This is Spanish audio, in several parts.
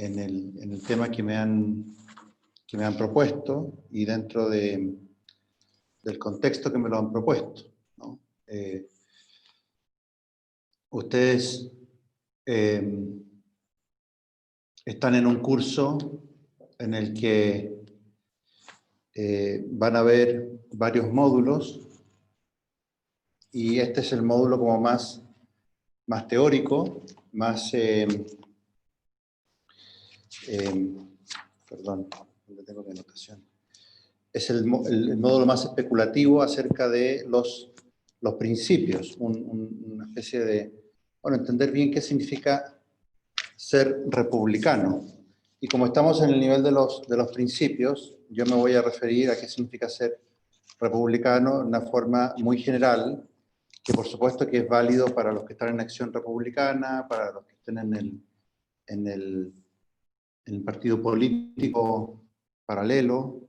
en el tema que me han propuesto y dentro del contexto que me lo han propuesto, ¿no? Ustedes están en un curso en el que van a ver varios módulos, y este es el módulo como más teórico, más... perdón, ¿dónde tengo mi anotación? Es el módulo más especulativo acerca de los principios, una especie de, bueno, entender bien qué significa ser republicano. Y como estamos en el nivel de los principios, yo me voy a referir a qué significa ser republicano de una forma muy general, que por supuesto que es válido para los que están en Acción Republicana, para los que estén en el partido político paralelo,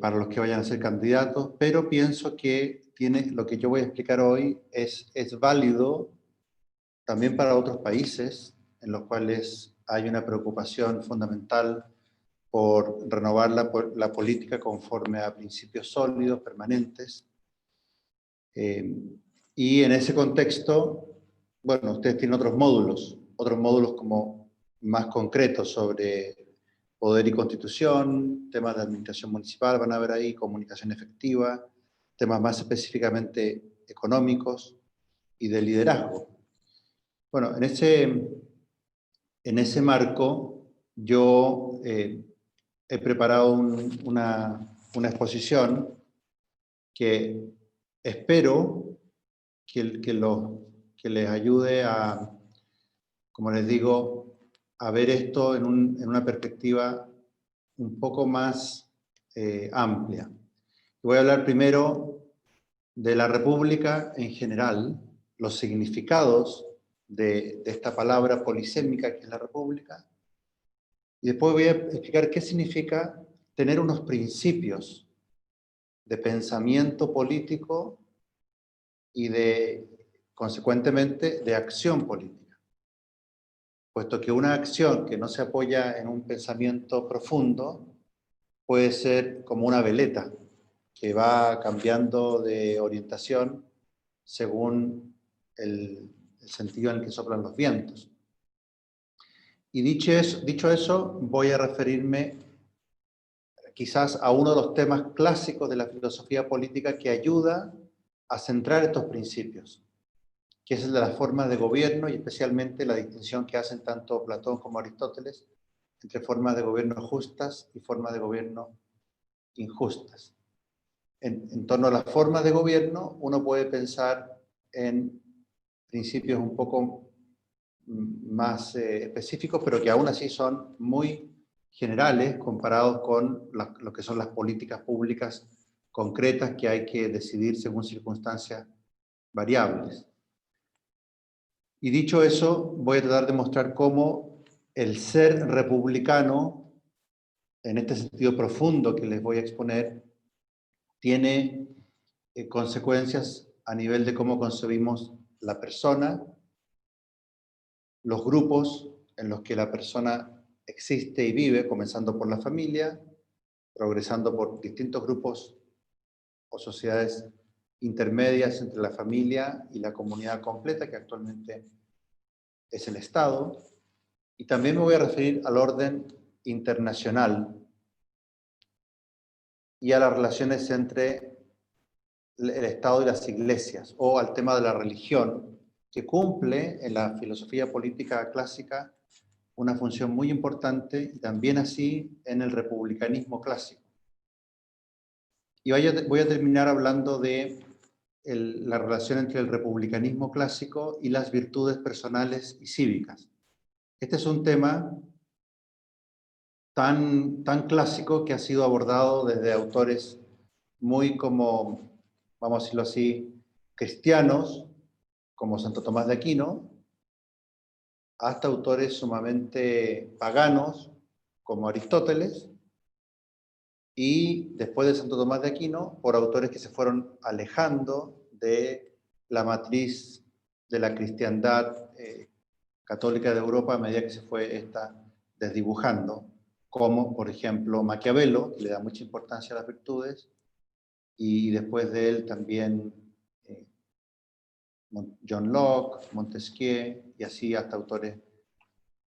para los que vayan a ser candidatos, pero pienso que lo que yo voy a explicar hoy es válido también para otros países en los cuales hay una preocupación fundamental por renovar la política conforme a principios sólidos, permanentes. Y en ese contexto, bueno, ustedes tienen otros módulos como más concretos sobre poder y constitución, temas de administración municipal, van a ver ahí, comunicación efectiva, temas más específicamente económicos y de liderazgo. Bueno, en ese marco yo he preparado una exposición que espero que les ayude a, como les digo, a ver esto en una perspectiva un poco más amplia. Voy a hablar primero de la República en general, los significados de esta palabra polisémica que es la República, y después voy a explicar qué significa tener unos principios de pensamiento político y consecuentemente, de acción política. Puesto que una acción que no se apoya en un pensamiento profundo puede ser como una veleta que va cambiando de orientación según el sentido en el que soplan los vientos. Y dicho eso, voy a referirme quizás a uno de los temas clásicos de la filosofía política que ayuda a centrar estos principios, que es el de las formas de gobierno, y especialmente la distinción que hacen tanto Platón como Aristóteles entre formas de gobierno justas y formas de gobierno injustas. En torno a las formas de gobierno, uno puede pensar en principios un poco más específicos, pero que aún así son muy generales comparados con lo que son las políticas públicas concretas que hay que decidir según circunstancias variables. Y dicho eso, voy a tratar de mostrar cómo el ser republicano, en este sentido profundo que les voy a exponer, tiene consecuencias a nivel de cómo concebimos la persona, los grupos en los que la persona existe y vive, comenzando por la familia, progresando por distintos grupos o sociedades intermedias entre la familia y la comunidad completa, que actualmente es el Estado. Y también me voy a referir al orden internacional y a las relaciones entre el Estado y las iglesias, o al tema de la religión, que cumple en la filosofía política clásica una función muy importante, y también así en el republicanismo clásico. Y voy a terminar hablando de la relación entre el republicanismo clásico y las virtudes personales y cívicas. Este es un tema tan clásico que ha sido abordado desde autores muy como, vamos a decirlo así, cristianos, como Santo Tomás de Aquino, hasta autores sumamente paganos, como Aristóteles, y después de Santo Tomás de Aquino, por autores que se fueron alejando de la matriz de la cristiandad católica de Europa a medida que se fue esta desdibujando, como por ejemplo Maquiavelo, que le da mucha importancia a las virtudes, y después de él también John Locke, Montesquieu, y así hasta autores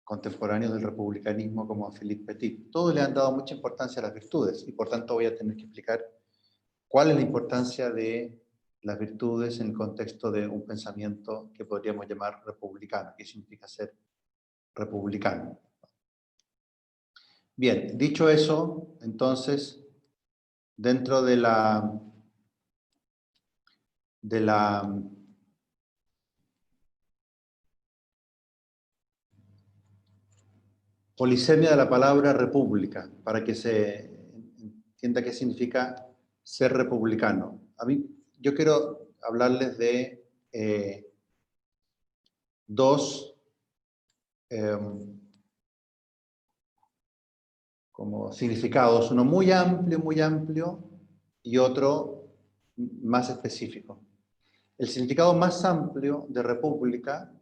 contemporáneos del republicanismo como Philippe Petit. Todos le han dado mucha importancia a las virtudes, y por tanto voy a tener que explicar cuál es la importancia de las virtudes en el contexto de un pensamiento que podríamos llamar republicano. ¿Qué significa ser republicano? Bien, dicho eso, entonces, dentro de la polisemia de la palabra república, para que se entienda qué significa ser republicano. Yo quiero hablarles de dos como significados, uno muy amplio, y otro más específico. El significado más amplio de república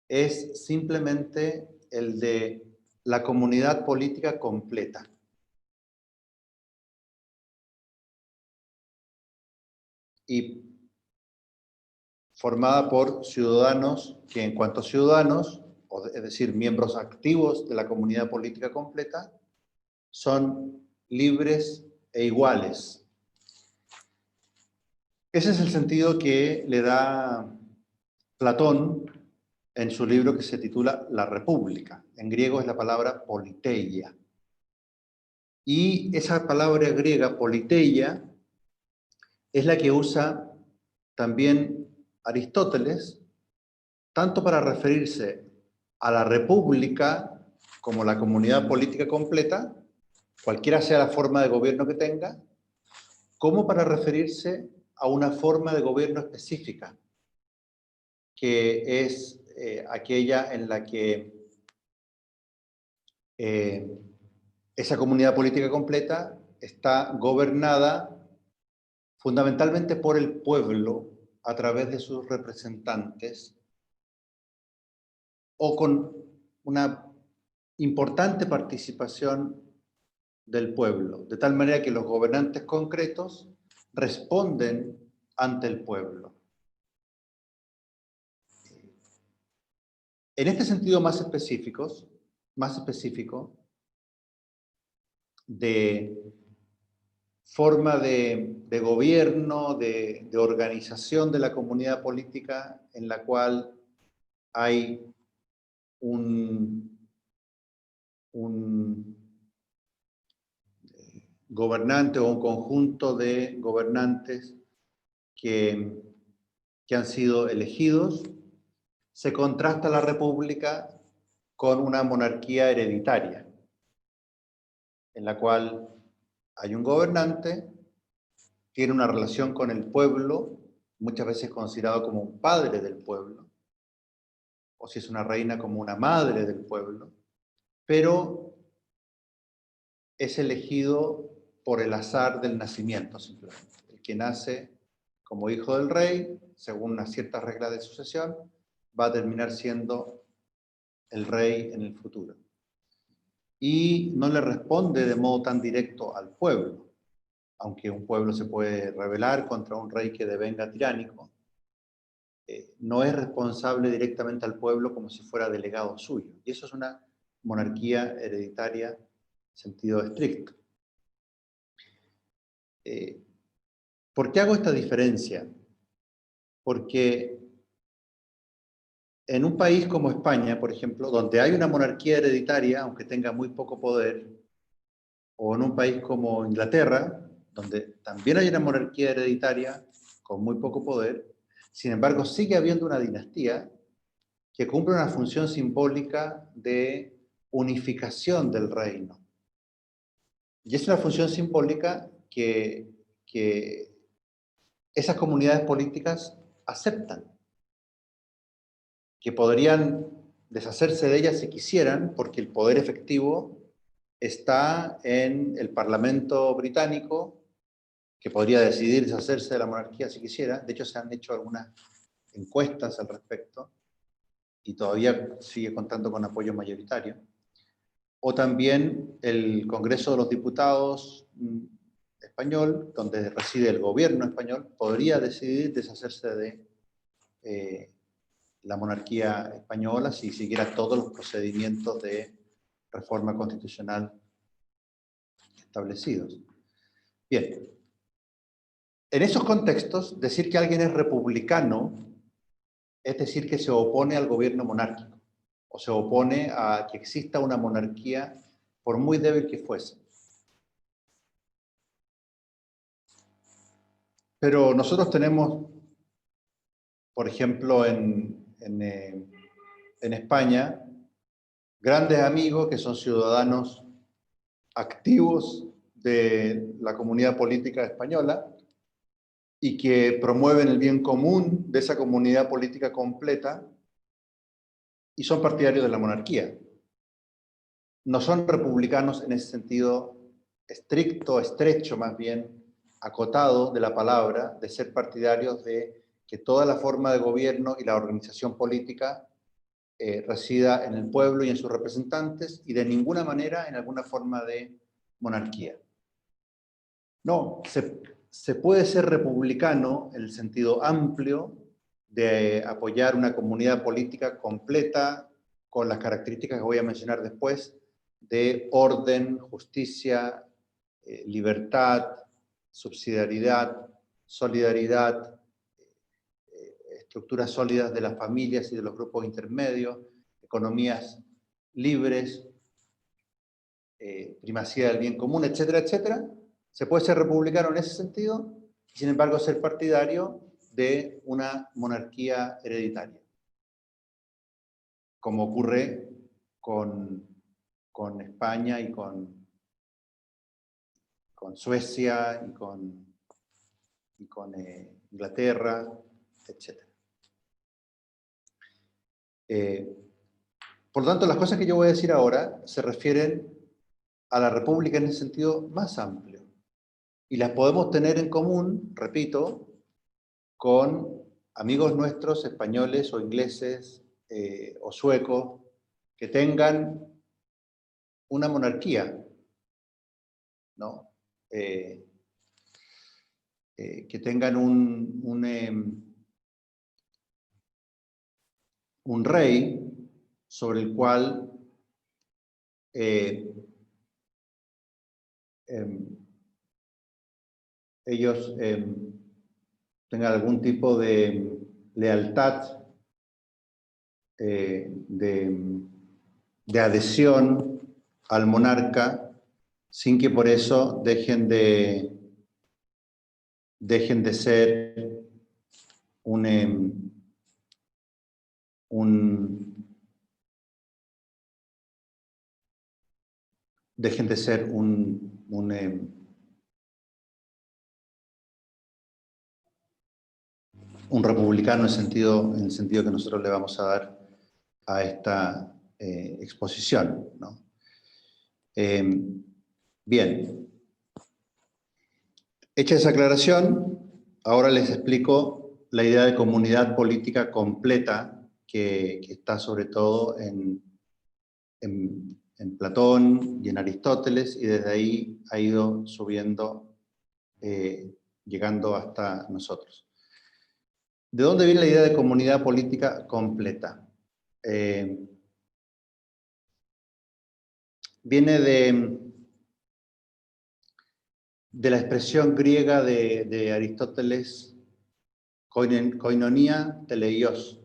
es simplemente el de la comunidad política completa. Y formada por ciudadanos que, en cuanto a ciudadanos, es decir, miembros activos de la comunidad política completa, son libres e iguales. Ese es el sentido que le da Platón en su libro que se titula La República. En griego es la palabra politeia. Y esa palabra griega, politeia, es la que usa también Aristóteles, tanto para referirse a la república como la comunidad política completa, cualquiera sea la forma de gobierno que tenga, como para referirse a una forma de gobierno específica, que es aquella en la que esa comunidad política completa está gobernada fundamentalmente por el pueblo a través de sus representantes, o con una importante participación del pueblo, de tal manera que los gobernantes concretos responden ante el pueblo. En este sentido más específico de forma de gobierno, de organización de la comunidad política, en la cual hay un gobernante o un conjunto de gobernantes que han sido elegidos, se contrasta la república con una monarquía hereditaria, en la cual hay un gobernante, tiene una relación con el pueblo, muchas veces considerado como un padre del pueblo, o si es una reina como una madre del pueblo, pero es elegido por el azar del nacimiento simplemente. El que nace como hijo del rey, según unas ciertas reglas de sucesión, va a terminar siendo el rey en el futuro. Y no le responde de modo tan directo al pueblo, aunque un pueblo se puede rebelar contra un rey que devenga tiránico, no es responsable directamente al pueblo como si fuera delegado suyo. Y eso es una monarquía hereditaria en sentido estricto. ¿Por qué hago esta diferencia? Porque en un país como España, por ejemplo, donde hay una monarquía hereditaria, aunque tenga muy poco poder, o en un país como Inglaterra, donde también hay una monarquía hereditaria con muy poco poder, sin embargo sigue habiendo una dinastía que cumple una función simbólica de unificación del reino. Y es una función simbólica que esas comunidades políticas aceptan, que podrían deshacerse de ellas si quisieran, porque el poder efectivo está en el Parlamento británico, que podría decidir deshacerse de la monarquía si quisiera. De hecho, se han hecho algunas encuestas al respecto, y todavía sigue contando con apoyo mayoritario, o también el Congreso de los Diputados español, donde reside el gobierno español, podría decidir deshacerse de la monarquía española si siguiera todos los procedimientos de reforma constitucional establecidos. Bien, en esos contextos, decir que alguien es republicano es decir que se opone al gobierno monárquico, o se opone a que exista una monarquía por muy débil que fuese. Pero nosotros tenemos, por ejemplo, en España, grandes amigos que son ciudadanos activos de la comunidad política española y que promueven el bien común de esa comunidad política completa y son partidarios de la monarquía. No son republicanos en ese sentido estricto, estrecho más bien, acotado de la palabra, de ser partidarios de que toda la forma de gobierno y la organización política resida en el pueblo y en sus representantes y de ninguna manera en alguna forma de monarquía. No, se puede ser republicano en el sentido amplio de apoyar una comunidad política completa con las características que voy a mencionar después, de orden, justicia, libertad, subsidiariedad, solidaridad, estructuras sólidas de las familias y de los grupos intermedios, economías libres, primacía del bien común, etcétera, etcétera. Se puede ser republicano en ese sentido y sin embargo ser partidario de una monarquía hereditaria, como ocurre con España y con Suecia y con Inglaterra, etc. Por lo tanto, las cosas que yo voy a decir ahora se refieren a la república en el sentido más amplio. Y las podemos tener en común, repito, con amigos nuestros españoles o ingleses o suecos que tengan una monarquía, ¿no? Que tengan un rey sobre el cual ellos tengan algún tipo de lealtad, de adhesión al monarca, sin que por eso dejen de ser dejen de ser un republicano en el sentido que nosotros le vamos a dar a esta exposición, ¿no? Bien. Hecha esa aclaración, ahora les explico la idea de comunidad política completa que está sobre todo en Platón y en Aristóteles, y desde ahí ha ido subiendo, llegando hasta nosotros. ¿De dónde viene la idea de comunidad política completa? Viene de la expresión griega de Aristóteles, koinonia teleios.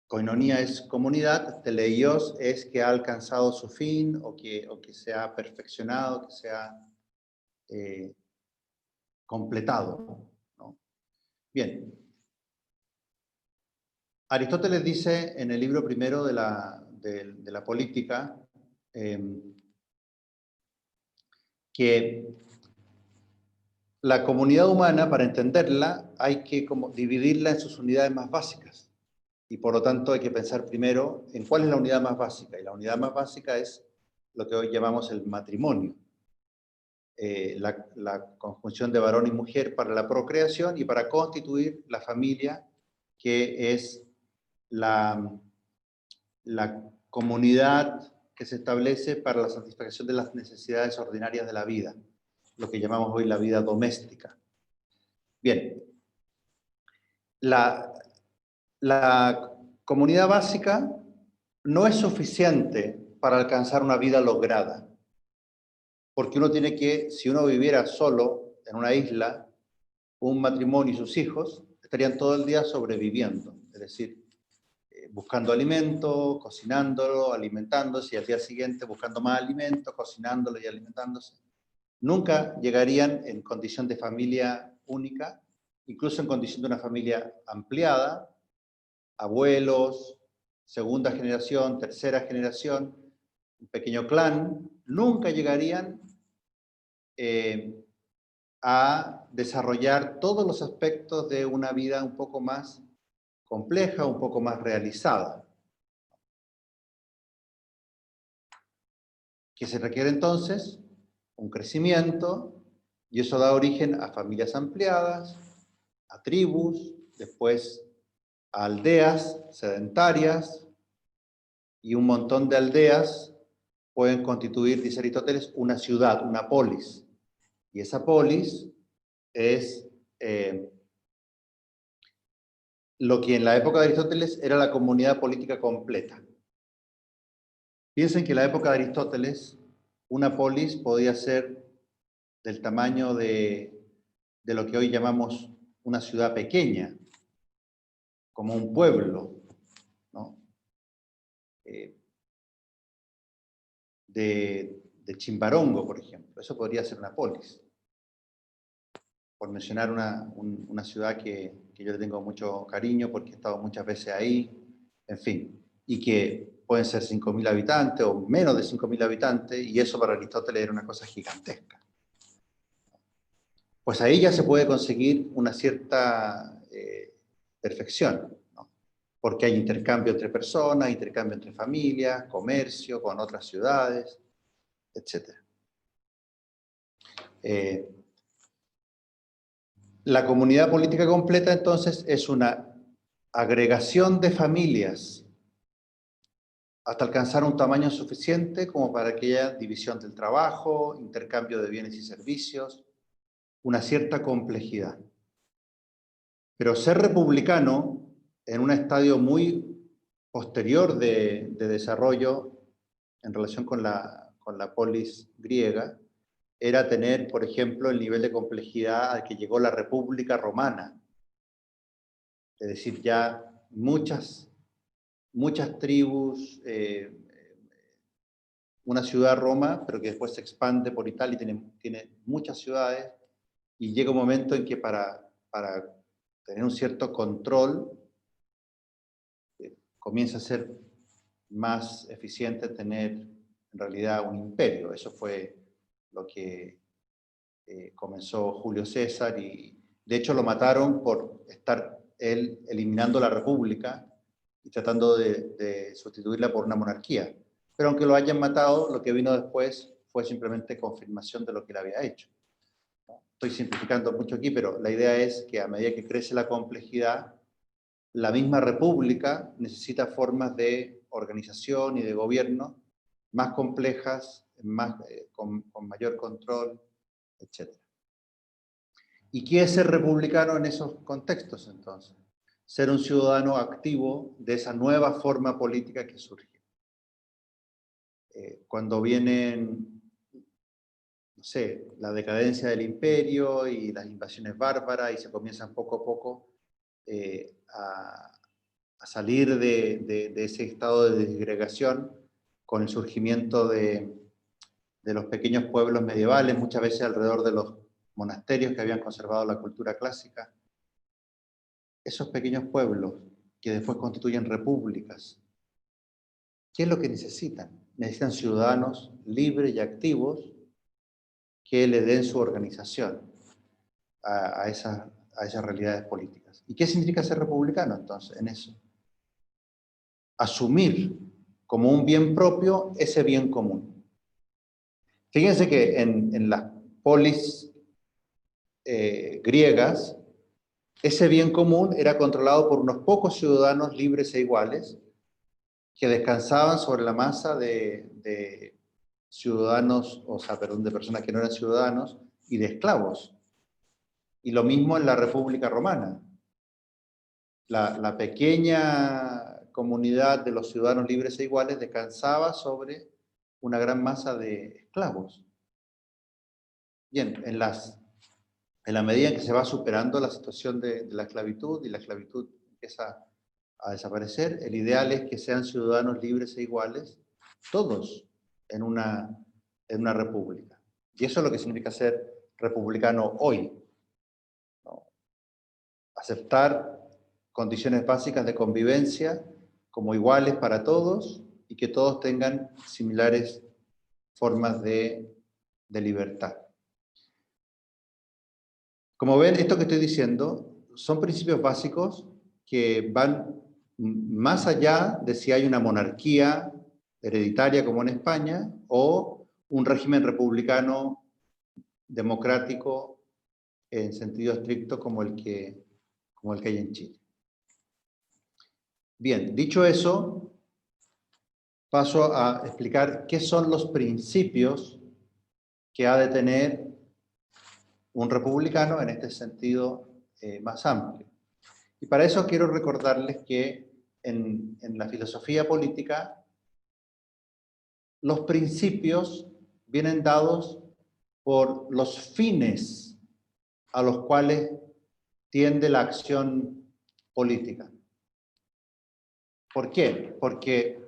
Koinonia es comunidad, teleios es que ha alcanzado su fin o que se ha perfeccionado, que se ha completado, ¿no? Bien. Aristóteles dice en el libro primero de la política que la comunidad humana, para entenderla, hay que dividirla en sus unidades más básicas. Y por lo tanto hay que pensar primero en cuál es la unidad más básica. Y la unidad más básica es lo que hoy llamamos el matrimonio. La conjunción de varón y mujer para la procreación y para constituir la familia, que es la comunidad que se establece para la satisfacción de las necesidades ordinarias de la vida, lo que llamamos hoy la vida doméstica. Bien, la comunidad básica no es suficiente para alcanzar una vida lograda, porque uno tiene que, si uno viviera solo en una isla, un matrimonio y sus hijos estarían todo el día sobreviviendo, es decir, buscando alimento, cocinándolo, alimentándose, y al día siguiente buscando más alimento, cocinándolo y alimentándose. Nunca llegarían en condición de familia única, incluso en condición de una familia ampliada, abuelos, segunda generación, tercera generación, un pequeño clan, nunca llegarían a desarrollar todos los aspectos de una vida un poco más compleja, un poco más realizada. ¿Qué se requiere entonces? Un crecimiento, y eso da origen a familias ampliadas, a tribus, después a aldeas sedentarias, y un montón de aldeas pueden constituir, dice Aristóteles, una ciudad, una polis. Y esa polis es lo que en la época de Aristóteles era la comunidad política completa. Piensen que en la época de Aristóteles una polis podía ser del tamaño de lo que hoy llamamos una ciudad pequeña, como un pueblo, ¿no? De Chimbarongo, por ejemplo. Eso podría ser una polis. Por mencionar una ciudad que yo le tengo mucho cariño porque he estado muchas veces ahí, en fin, y que pueden ser 5.000 habitantes o menos de 5.000 habitantes, y eso para Aristóteles era una cosa gigantesca. Pues ahí ya se puede conseguir una cierta perfección, ¿no? Porque hay intercambio entre personas, intercambio entre familias, comercio con otras ciudades, etc. La comunidad política completa, entonces, es una agregación de familias hasta alcanzar un tamaño suficiente como para que haya división del trabajo, intercambio de bienes y servicios, una cierta complejidad. Pero ser republicano en un estadio muy posterior de desarrollo en relación con la polis griega era tener, por ejemplo, el nivel de complejidad al que llegó la República Romana. Es decir, ya muchas tribus, una ciudad Roma, pero que después se expande por Italia y tiene muchas ciudades, y llega un momento en que para tener un cierto control, comienza a ser más eficiente tener en realidad un imperio. Eso fue lo que comenzó Julio César, y de hecho lo mataron por estar él eliminando la república y tratando de sustituirla por una monarquía. Pero aunque lo hayan matado, lo que vino después fue simplemente confirmación de lo que él había hecho. Estoy simplificando mucho aquí, pero la idea es que a medida que crece la complejidad, la misma república necesita formas de organización y de gobierno más complejas, con mayor control, etc. ¿Y qué es ser republicano en esos contextos, entonces? Ser un ciudadano activo de esa nueva forma política que surge. Cuando vienen, no sé, la decadencia del imperio y las invasiones bárbaras, y se comienzan poco a poco a salir de ese estado de disgregación con el surgimiento de los pequeños pueblos medievales, muchas veces alrededor de los monasterios que habían conservado la cultura clásica. Esos pequeños pueblos que después constituyen repúblicas, ¿qué es lo que necesitan? Necesitan ciudadanos libres y activos que le den su organización a esas realidades políticas. ¿Y qué significa ser republicano entonces en eso? Asumir como un bien propio ese bien común. Fíjense que en las polis griegas ese bien común era controlado por unos pocos ciudadanos libres e iguales que descansaban sobre la masa de ciudadanos, o sea, perdón, de personas que no eran ciudadanos y de esclavos. Y lo mismo en la República Romana. La pequeña comunidad de los ciudadanos libres e iguales descansaba sobre una gran masa de esclavos. Bien, en la medida en que se va superando la situación de la esclavitud y la esclavitud empieza a desaparecer, el ideal es que sean ciudadanos libres e iguales, todos en una república. Y eso es lo que significa ser republicano hoy, ¿no? Aceptar condiciones básicas de convivencia como iguales para todos y que todos tengan similares formas de libertad. Como ven, esto que estoy diciendo son principios básicos que van más allá de si hay una monarquía hereditaria como en España o un régimen republicano democrático en sentido estricto como el que hay en Chile. Bien, dicho eso, paso a explicar qué son los principios que ha de tener un republicano en este sentido más amplio. Y para eso quiero recordarles que en la filosofía política los principios vienen dados por los fines a los cuales tiende la acción política. ¿Por qué? Porque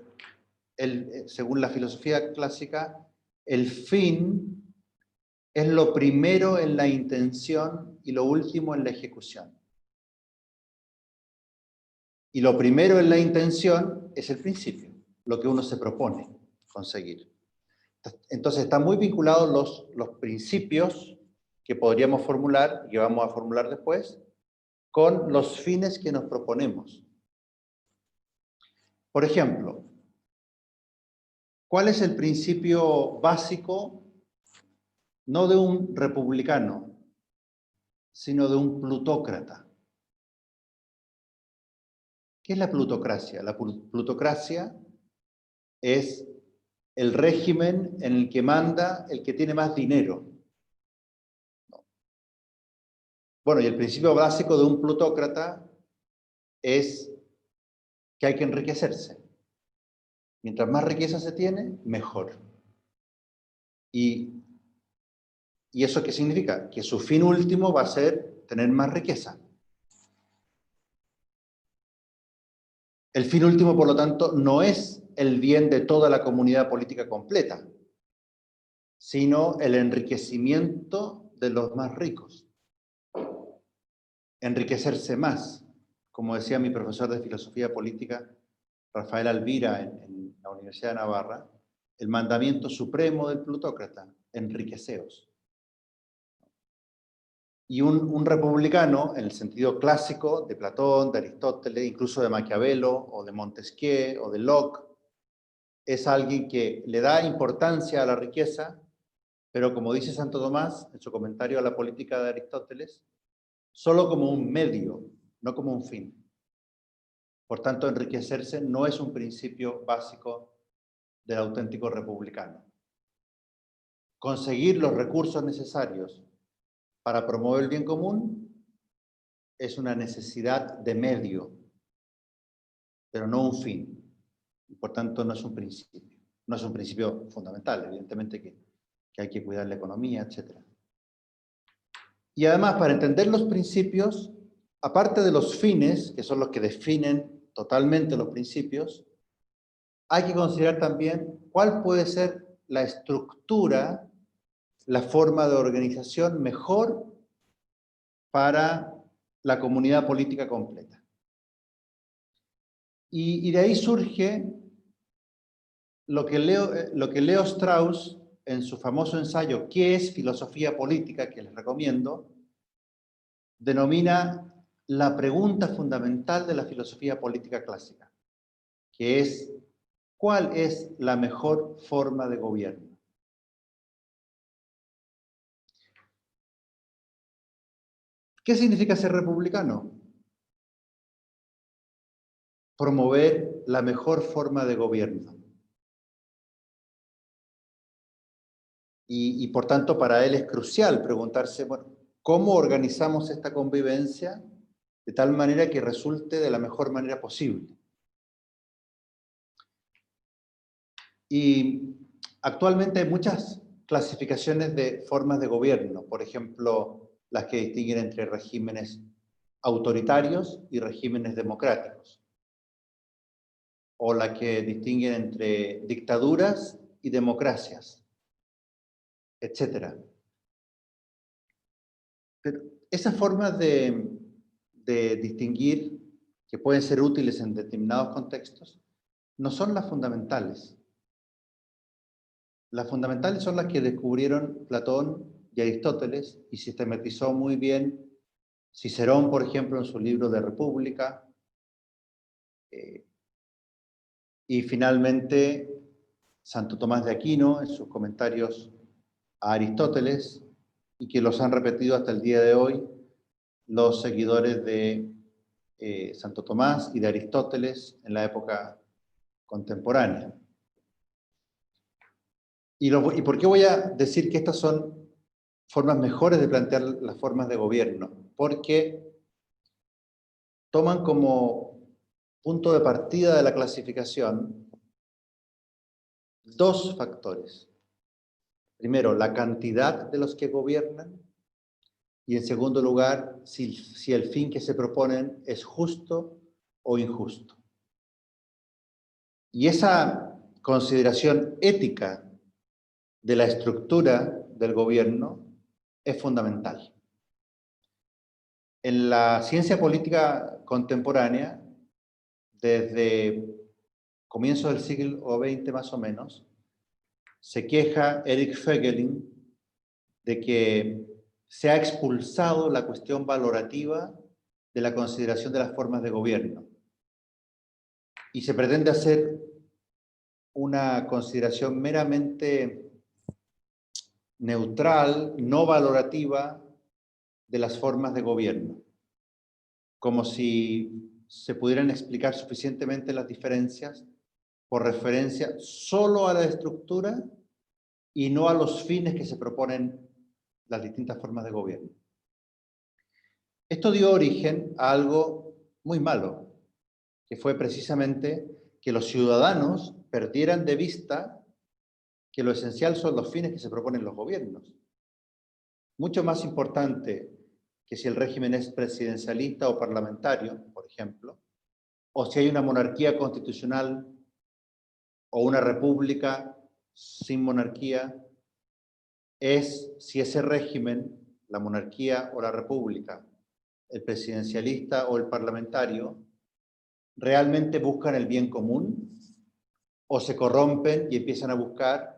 según la filosofía clásica, el fin es lo primero en la intención y lo último en la ejecución. Y lo primero en la intención es el principio, lo que uno se propone conseguir. Entonces están muy vinculados los principios que podríamos formular, y que vamos a formular después, con los fines que nos proponemos. Por ejemplo, ¿cuál es el principio básico, no de un republicano, sino de un plutócrata? ¿Qué es la plutocracia? La plutocracia es el régimen en el que manda el que tiene más dinero. Bueno, y el principio básico de un plutócrata es que hay que enriquecerse. Mientras más riqueza se tiene, mejor. ¿Y eso qué significa? Que su fin último va a ser tener más riqueza. El fin último, por lo tanto, no es el bien de toda la comunidad política completa, sino el enriquecimiento de los más ricos. Enriquecerse más. Como decía mi profesor de filosofía política, Rafael Alvira, en la Universidad de Navarra, el mandamiento supremo del plutócrata, enriqueceos. Y un republicano, en el sentido clásico de Platón, de Aristóteles, incluso de Maquiavelo, o de Montesquieu, o de Locke, es alguien que le da importancia a la riqueza, pero como dice Santo Tomás, en su comentario a la política de Aristóteles, solo como un medio, no como un fin. Por tanto, enriquecerse no es un principio básico del auténtico republicano. Conseguir los recursos necesarios para promover el bien común es una necesidad de medio, pero no un fin. Y por tanto, no es un principio. No es un principio fundamental, evidentemente que hay que cuidar la economía, etc. Y además, para entender los principios, aparte de los fines, que son los que definen totalmente los principios, hay que considerar también cuál puede ser la estructura, la forma de organización mejor para la comunidad política completa. Y de ahí surge lo que Leo Strauss, en su famoso ensayo ¿Qué es filosofía política?, que les recomiendo, denomina la pregunta fundamental de la filosofía política clásica, que es ¿cuál es la mejor forma de gobierno? ¿Qué significa ser republicano? Promover la mejor forma de gobierno. Y por tanto para él es crucial preguntarse, bueno, ¿cómo organizamos esta convivencia de tal manera que resulte de la mejor manera posible? Y actualmente hay muchas clasificaciones de formas de gobierno, por ejemplo, las que distinguen entre regímenes autoritarios y regímenes democráticos, o las que distinguen entre dictaduras y democracias, etcétera. Pero esas formas de distinguir, que pueden ser útiles en determinados contextos, no son las fundamentales. Las fundamentales son las que descubrieron Platón y Aristóteles y sistematizó muy bien Cicerón, por ejemplo, en su libro de República, y finalmente Santo Tomás de Aquino en sus comentarios a Aristóteles, y que los han repetido hasta el día de hoy los seguidores de Santo Tomás y de Aristóteles en la época contemporánea. ¿Y por qué voy a decir que estas son formas mejores de plantear las formas de gobierno? Porque toman como punto de partida de la clasificación dos factores. Primero, la cantidad de los que gobiernan, y en segundo lugar, si el fin que se proponen es justo o injusto. Y esa consideración ética de la estructura del gobierno es fundamental. En la ciencia política contemporánea, desde comienzos del siglo XX más o menos, se queja Eric Voegelin de que se ha expulsado la cuestión valorativa de la consideración de las formas de gobierno y se pretende hacer una consideración meramente neutral, no valorativa de las formas de gobierno, como si se pudieran explicar suficientemente las diferencias por referencia solo a la estructura y no a los fines que se proponen las distintas formas de gobierno. Esto dio origen a algo muy malo, que fue precisamente que los ciudadanos perdieran de vista que lo esencial son los fines que se proponen los gobiernos. Mucho más importante que si el régimen es presidencialista o parlamentario, por ejemplo, o si hay una monarquía constitucional o una república sin monarquía, es si ese régimen, la monarquía o la república, el presidencialista o el parlamentario, realmente buscan el bien común o se corrompen y empiezan a buscar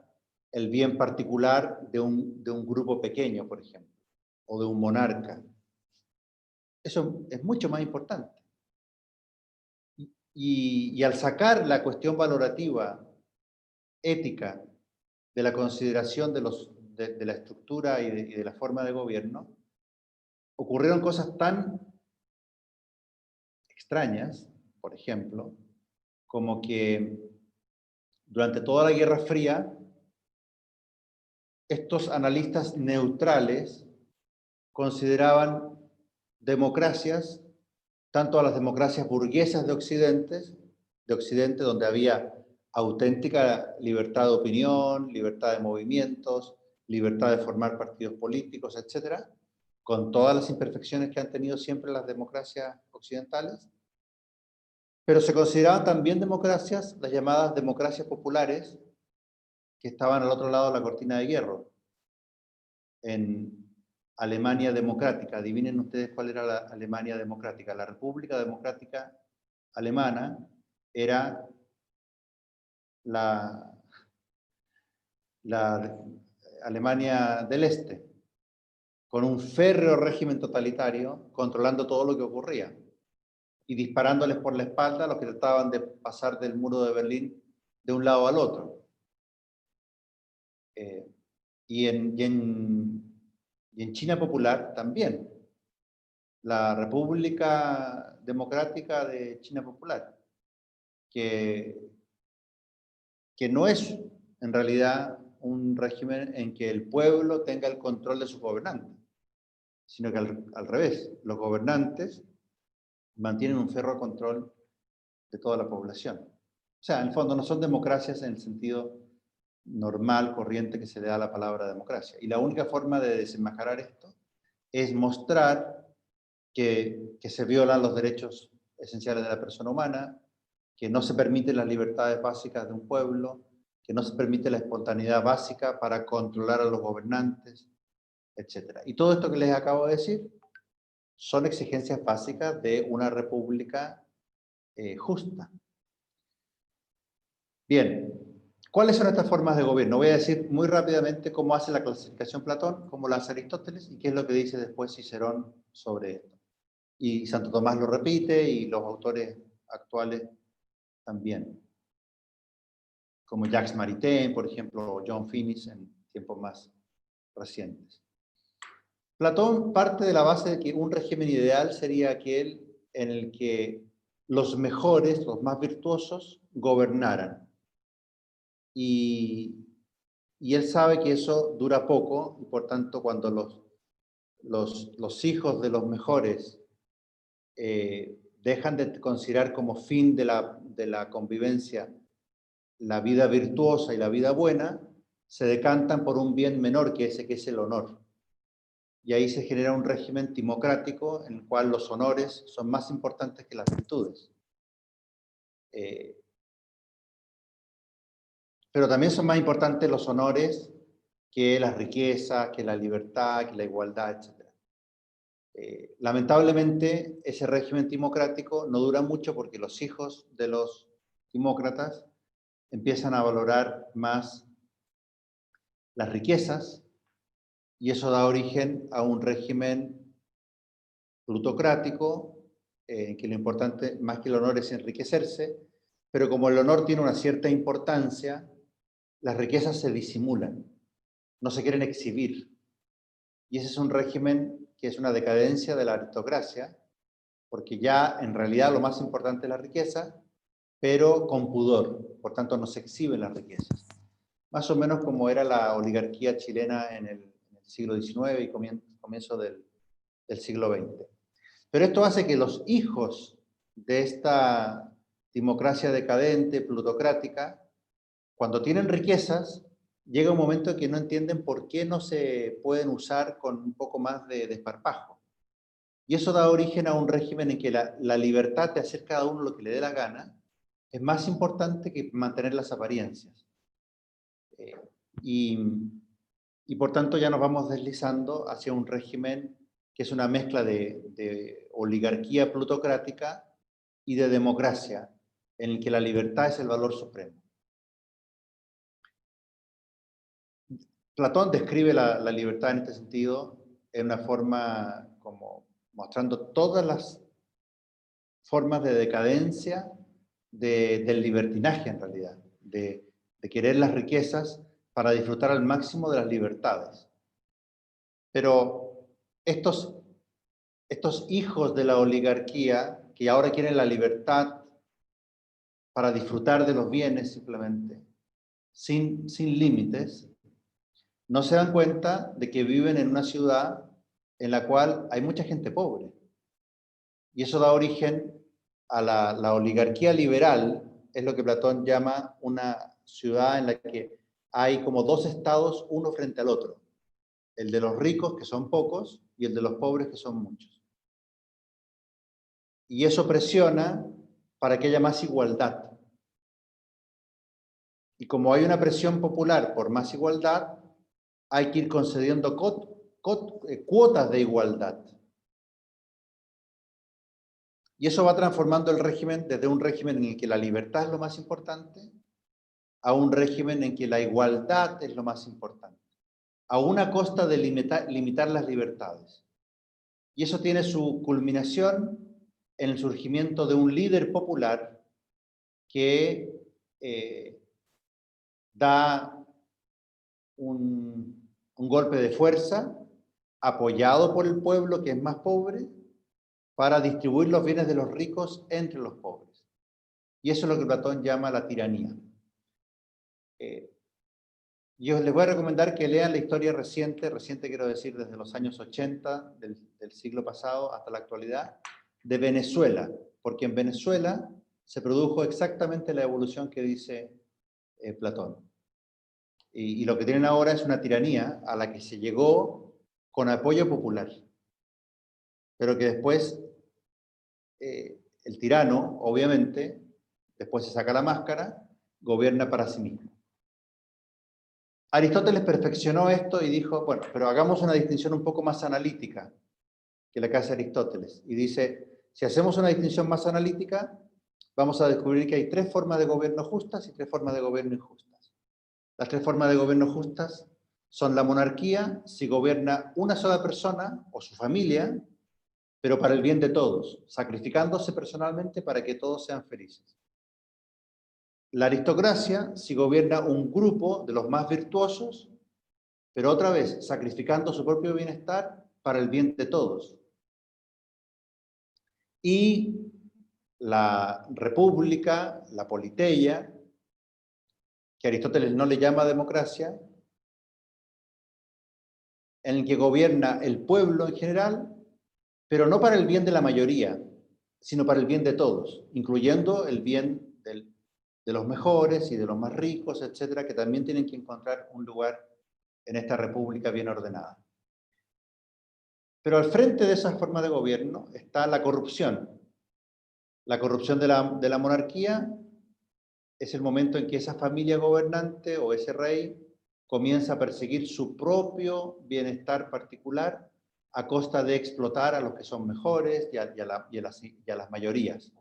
el bien particular de un grupo pequeño, por ejemplo, o de un monarca. Eso es mucho más importante. Y al sacar la cuestión valorativa, ética, de la consideración de la estructura y de la forma de gobierno, ocurrieron cosas tan extrañas, por ejemplo, como que durante toda la Guerra Fría, estos analistas neutrales consideraban democracias, tanto a las democracias burguesas de Occidente, donde había auténtica libertad de opinión, libertad de movimientos, libertad de formar partidos políticos, etcétera, con todas las imperfecciones que han tenido siempre las democracias occidentales, pero se consideraban también democracias las llamadas democracias populares, que estaban al otro lado de la cortina de hierro, en Alemania democrática. Adivinen ustedes cuál era la Alemania democrática. La República Democrática Alemana era la Alemania del Este, con un férreo régimen totalitario controlando todo lo que ocurría y disparándoles por la espalda a los que trataban de pasar del muro de Berlín de un lado al otro. Y en China popular también. la República Democrática de China Popular, que no es en realidad un régimen en que el pueblo tenga el control de sus gobernantes, sino que al revés, los gobernantes mantienen un férreo control de toda la población. O sea, en el fondo no son democracias en el sentido normal, corriente que se le da a la palabra democracia. Y la única forma de desenmascarar esto es mostrar que se violan los derechos esenciales de la persona humana, que no se permiten las libertades básicas de un pueblo, que no se permite la espontaneidad básica para controlar a los gobernantes, etc. Y todo esto que les acabo de decir son exigencias básicas de una república justa. Bien, ¿cuáles son estas formas de gobierno? Voy a decir muy rápidamente cómo hace la clasificación Platón, cómo la hace Aristóteles y qué es lo que dice después Cicerón sobre esto. Y Santo Tomás lo repite y los autores actuales también, como Jacques Maritain, por ejemplo, o John Finnis en tiempos más recientes. Platón parte de la base de que un régimen ideal sería aquel en el que los mejores, los más virtuosos, gobernaran. Y él sabe que eso dura poco, y por tanto cuando los hijos de los mejores dejan de considerar como fin de la convivencia la vida virtuosa y la vida buena, se decantan por un bien menor que ese, que es el honor. Y ahí se genera un régimen timocrático en el cual los honores son más importantes que las virtudes. Pero también son más importantes los honores que las riquezas, que la libertad, que la igualdad, etc. Lamentablemente, ese régimen timocrático no dura mucho porque los hijos de los timócratas empiezan a valorar más las riquezas y eso da origen a un régimen plutocrático en que lo importante, más que el honor, es enriquecerse, pero como el honor tiene una cierta importancia, las riquezas se disimulan, no se quieren exhibir. Y ese es un régimen que es una decadencia de la aristocracia, porque ya en realidad lo más importante es la riqueza, pero con pudor, por tanto no se exhiben las riquezas. Más o menos como era la oligarquía chilena en el siglo XIX y comienzo del siglo XX. Pero esto hace que los hijos de esta democracia decadente, plutocrática, cuando tienen riquezas, llega un momento en que no entienden por qué no se pueden usar con un poco más de desparpajo. Y eso da origen a un régimen en que la libertad de hacer cada uno lo que le dé la gana es más importante que mantener las apariencias. Y por tanto ya nos vamos deslizando hacia un régimen que es una mezcla de oligarquía plutocrática y de democracia, en el que la libertad es el valor supremo. Platón describe la libertad en este sentido en una forma como mostrando todas las formas de decadencia del libertinaje en realidad, de querer las riquezas para disfrutar al máximo de las libertades. Pero estos hijos de la oligarquía, que ahora quieren la libertad para disfrutar de los bienes simplemente, sin límites, no se dan cuenta de que viven en una ciudad en la cual hay mucha gente pobre. Y eso da origen a la oligarquía liberal, es lo que Platón llama una ciudad en la que hay como dos estados, uno frente al otro. El de los ricos, que son pocos, y el de los pobres, que son muchos. Y eso presiona para que haya más igualdad. Y como hay una presión popular por más igualdad, hay que ir concediendo cuotas de igualdad. Y eso va transformando el régimen desde un régimen en el que la libertad es lo más importante a un régimen en que la igualdad es lo más importante, a una costa de limitar las libertades. Y eso tiene su culminación en el surgimiento de un líder popular que da un golpe de fuerza apoyado por el pueblo que es más pobre para distribuir los bienes de los ricos entre los pobres. Y eso es lo que Platón llama la tiranía. Yo les voy a recomendar que lean la historia reciente quiero decir desde los años 80 del siglo pasado hasta la actualidad, de Venezuela, porque en Venezuela se produjo exactamente la evolución que dice Platón. Y lo que tienen ahora es una tiranía a la que se llegó con apoyo popular, pero que después el tirano, obviamente, después se saca la máscara, gobierna para sí mismo. Aristóteles perfeccionó esto y dijo, bueno, pero hagamos una distinción un poco más analítica que la que hace Aristóteles. Y dice, si hacemos una distinción más analítica, vamos a descubrir que hay tres formas de gobierno justas y tres formas de gobierno injustas. Las tres formas de gobierno justas son la monarquía, si gobierna una sola persona o su familia, pero para el bien de todos, sacrificándose personalmente para que todos sean felices. La aristocracia, si gobierna un grupo de los más virtuosos, pero otra vez sacrificando su propio bienestar para el bien de todos. Y la república, la politeia, que Aristóteles no le llama democracia, en el que gobierna el pueblo en general, pero no para el bien de la mayoría, sino para el bien de todos, incluyendo el bien de los mejores y de los más ricos, etcétera, que también tienen que encontrar un lugar en esta república bien ordenada. Pero al frente de esa forma de gobierno está la corrupción. La corrupción de la monarquía es el momento en que esa familia gobernante o ese rey comienza a perseguir su propio bienestar particular a costa de explotar a los que son mejores y a las mayorías.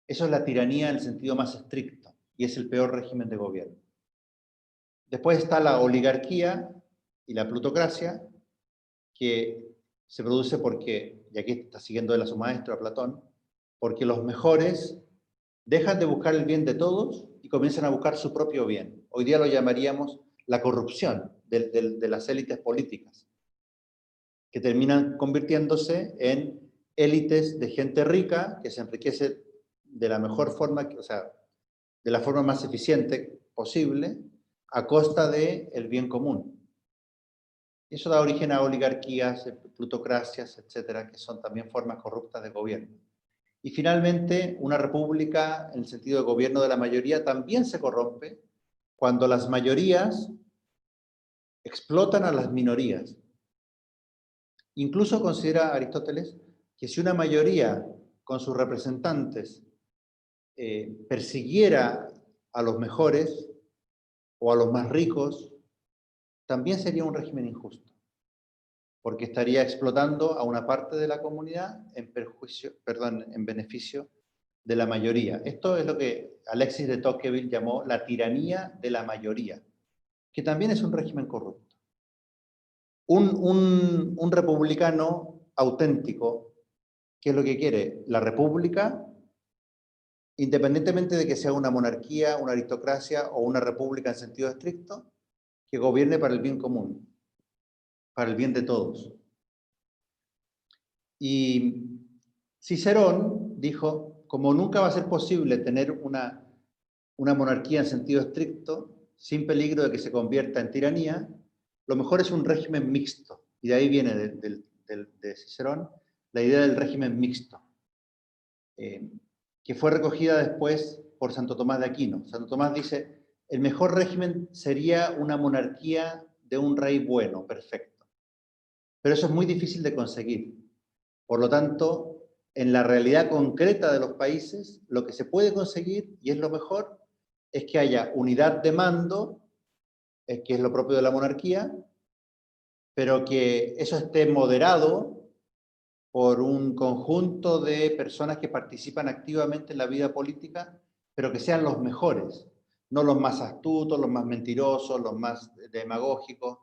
Eso es la tiranía en el sentido más estricto y es el peor régimen de gobierno. Después está la oligarquía y la plutocracia, que se produce porque, y aquí está siguiendo él a su maestro, a Platón, porque los mejores dejan de buscar el bien de todos y comienzan a buscar su propio bien. Hoy día lo llamaríamos la corrupción de las élites políticas, que terminan convirtiéndose en élites de gente rica que se enriquece de la mejor forma, o sea, de la forma más eficiente posible, a costa del bien común. Eso da origen a oligarquías, plutocracias, etcétera, que son también formas corruptas de gobierno. Y finalmente, una república, en el sentido de gobierno de la mayoría, también se corrompe cuando las mayorías explotan a las minorías. Incluso considera Aristóteles que si una mayoría con sus representantes persiguiera a los mejores o a los más ricos, también sería un régimen injusto, porque estaría explotando a una parte de la comunidad en beneficio de la mayoría. Esto es lo que Alexis de Tocqueville llamó la tiranía de la mayoría, que también es un régimen corrupto. Un republicano auténtico, ¿qué es lo que quiere? La república, independientemente de que sea una monarquía, una aristocracia o una república en sentido estricto, que gobierne para el bien común, para el bien de todos. Y Cicerón dijo, como nunca va a ser posible tener una monarquía en sentido estricto, sin peligro de que se convierta en tiranía, lo mejor es un régimen mixto. Y de ahí viene de Cicerón la idea del régimen mixto, que fue recogida después por Santo Tomás de Aquino. Santo Tomás dice, el mejor régimen sería una monarquía de un rey bueno, perfecto. Pero eso es muy difícil de conseguir. Por lo tanto, en la realidad concreta de los países, lo que se puede conseguir, y es lo mejor, es que haya unidad de mando, que es lo propio de la monarquía, pero que eso esté moderado por un conjunto de personas que participan activamente en la vida política, pero que sean los mejores, no los más astutos, los más mentirosos, los más demagógicos,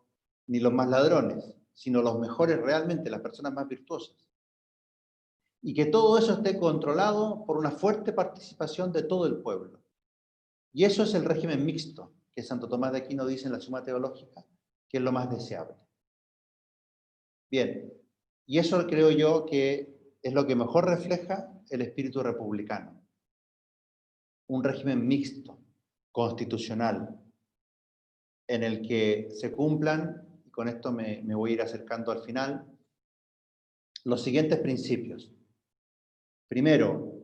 ni los más ladrones, sino los mejores realmente, las personas más virtuosas. Y que todo eso esté controlado por una fuerte participación de todo el pueblo. Y eso es el régimen mixto, que Santo Tomás de Aquino dice en la Suma Teológica, que es lo más deseable. Bien, y eso creo yo que es lo que mejor refleja el espíritu republicano. Un régimen mixto, constitucional, en el que se cumplan, y con esto me voy a ir acercando al final, los siguientes principios. Primero,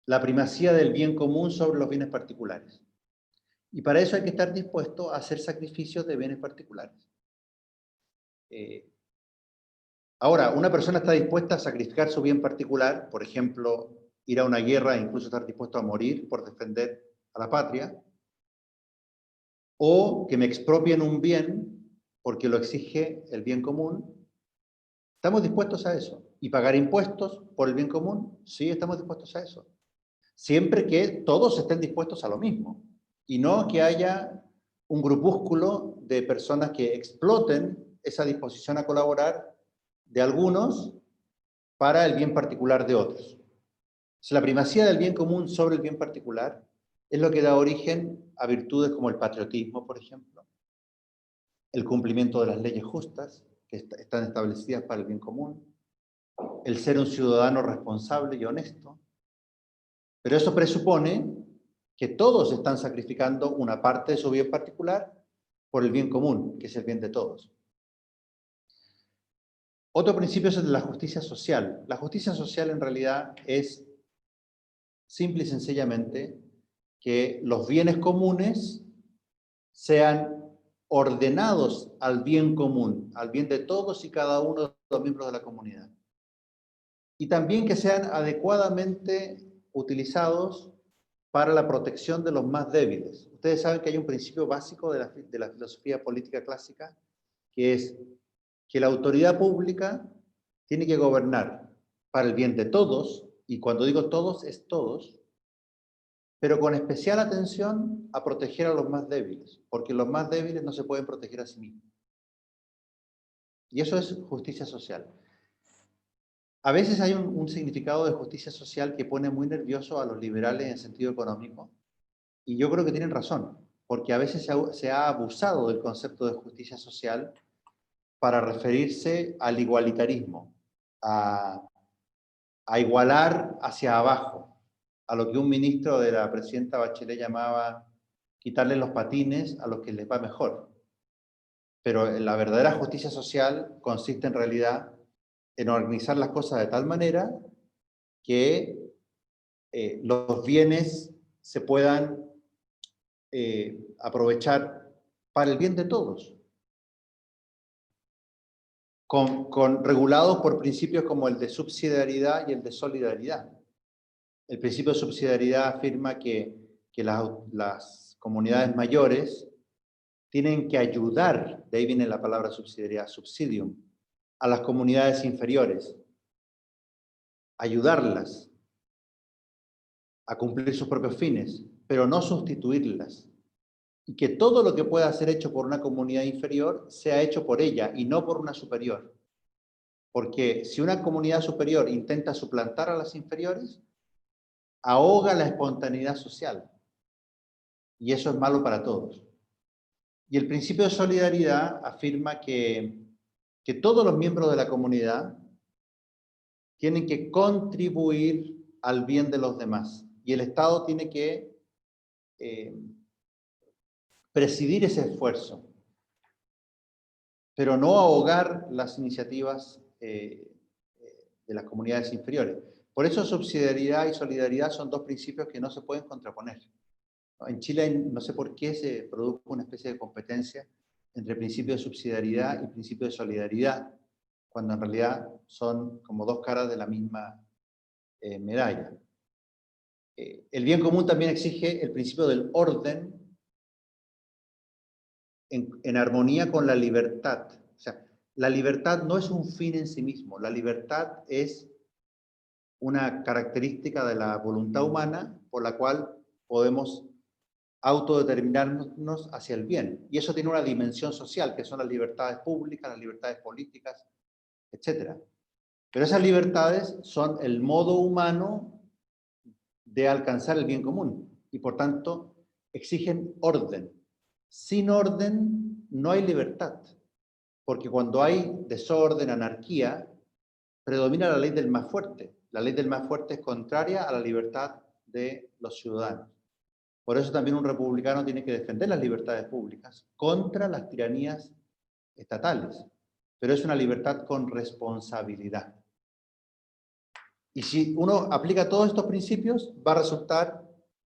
la primacía del bien común sobre los bienes particulares. Y para eso hay que estar dispuesto a hacer sacrificios de bienes particulares. Ahora, una persona está dispuesta a sacrificar su bien particular, por ejemplo, ir a una guerra e incluso estar dispuesto a morir por defender a la patria, o que me expropien un bien porque lo exige el bien común. ¿Estamos dispuestos a eso? ¿Y pagar impuestos por el bien común? Sí, estamos dispuestos a eso. Siempre que todos estén dispuestos a lo mismo y no que haya un grupúsculo de personas que exploten esa disposición a colaborar de algunos para el bien particular de otros. La primacía del bien común sobre el bien particular es lo que da origen a virtudes como el patriotismo, por ejemplo, el cumplimiento de las leyes justas que están establecidas para el bien común, el ser un ciudadano responsable y honesto. Pero eso presupone que todos están sacrificando una parte de su bien particular por el bien común, que es el bien de todos. Otro principio es el de la justicia social. La justicia social en realidad es simple y sencillamente que los bienes comunes sean ordenados al bien común, al bien de todos y cada uno de los miembros de la comunidad. Y también que sean adecuadamente utilizados para la protección de los más débiles. Ustedes saben que hay un principio básico de la filosofía política clásica, que es que la autoridad pública tiene que gobernar para el bien de todos, y cuando digo todos, es todos, pero con especial atención a proteger a los más débiles, porque los más débiles no se pueden proteger a sí mismos. Y eso es justicia social. A veces hay un significado de justicia social que pone muy nervioso a los liberales en sentido económico, y yo creo que tienen razón, porque a veces se ha abusado del concepto de justicia social para referirse al igualitarismo, a igualar hacia abajo, a lo que un ministro de la presidenta Bachelet llamaba quitarle los patines a los que les va mejor. Pero la verdadera justicia social consiste en realidad en organizar las cosas de tal manera que los bienes se puedan aprovechar para el bien de todos, regulados por principios como el de subsidiariedad y el de solidaridad. El principio de subsidiariedad afirma que las comunidades mayores tienen que ayudar, de ahí viene la palabra subsidiariedad, subsidium, a las comunidades inferiores, ayudarlas a cumplir sus propios fines, pero no sustituirlas. Y que todo lo que pueda ser hecho por una comunidad inferior sea hecho por ella y no por una superior. Porque si una comunidad superior intenta suplantar a las inferiores, ahoga la espontaneidad social. Y eso es malo para todos. Y el principio de solidaridad afirma que todos los miembros de la comunidad tienen que contribuir al bien de los demás. Y el Estado tiene que presidir ese esfuerzo, pero no ahogar las iniciativas de las comunidades inferiores. Por eso subsidiariedad y solidaridad son dos principios que no se pueden contraponer. En Chile no sé por qué se produjo una especie de competencia entre principio de subsidiariedad y principio de solidaridad, cuando en realidad son como dos caras de la misma medalla. El bien común también exige el principio del orden en armonía con la libertad. O sea, la libertad no es un fin en sí mismo, la libertad es una característica de la voluntad humana por la cual podemos autodeterminarnos hacia el bien. Y eso tiene una dimensión social, que son las libertades públicas, las libertades políticas, etc. Pero esas libertades son el modo humano de alcanzar el bien común y por tanto exigen orden. Sin orden no hay libertad, porque cuando hay desorden, anarquía, predomina la ley del más fuerte. La ley del más fuerte es contraria a la libertad de los ciudadanos. Por eso también un republicano tiene que defender las libertades públicas contra las tiranías estatales. Pero es una libertad con responsabilidad. Y si uno aplica todos estos principios, va a resultar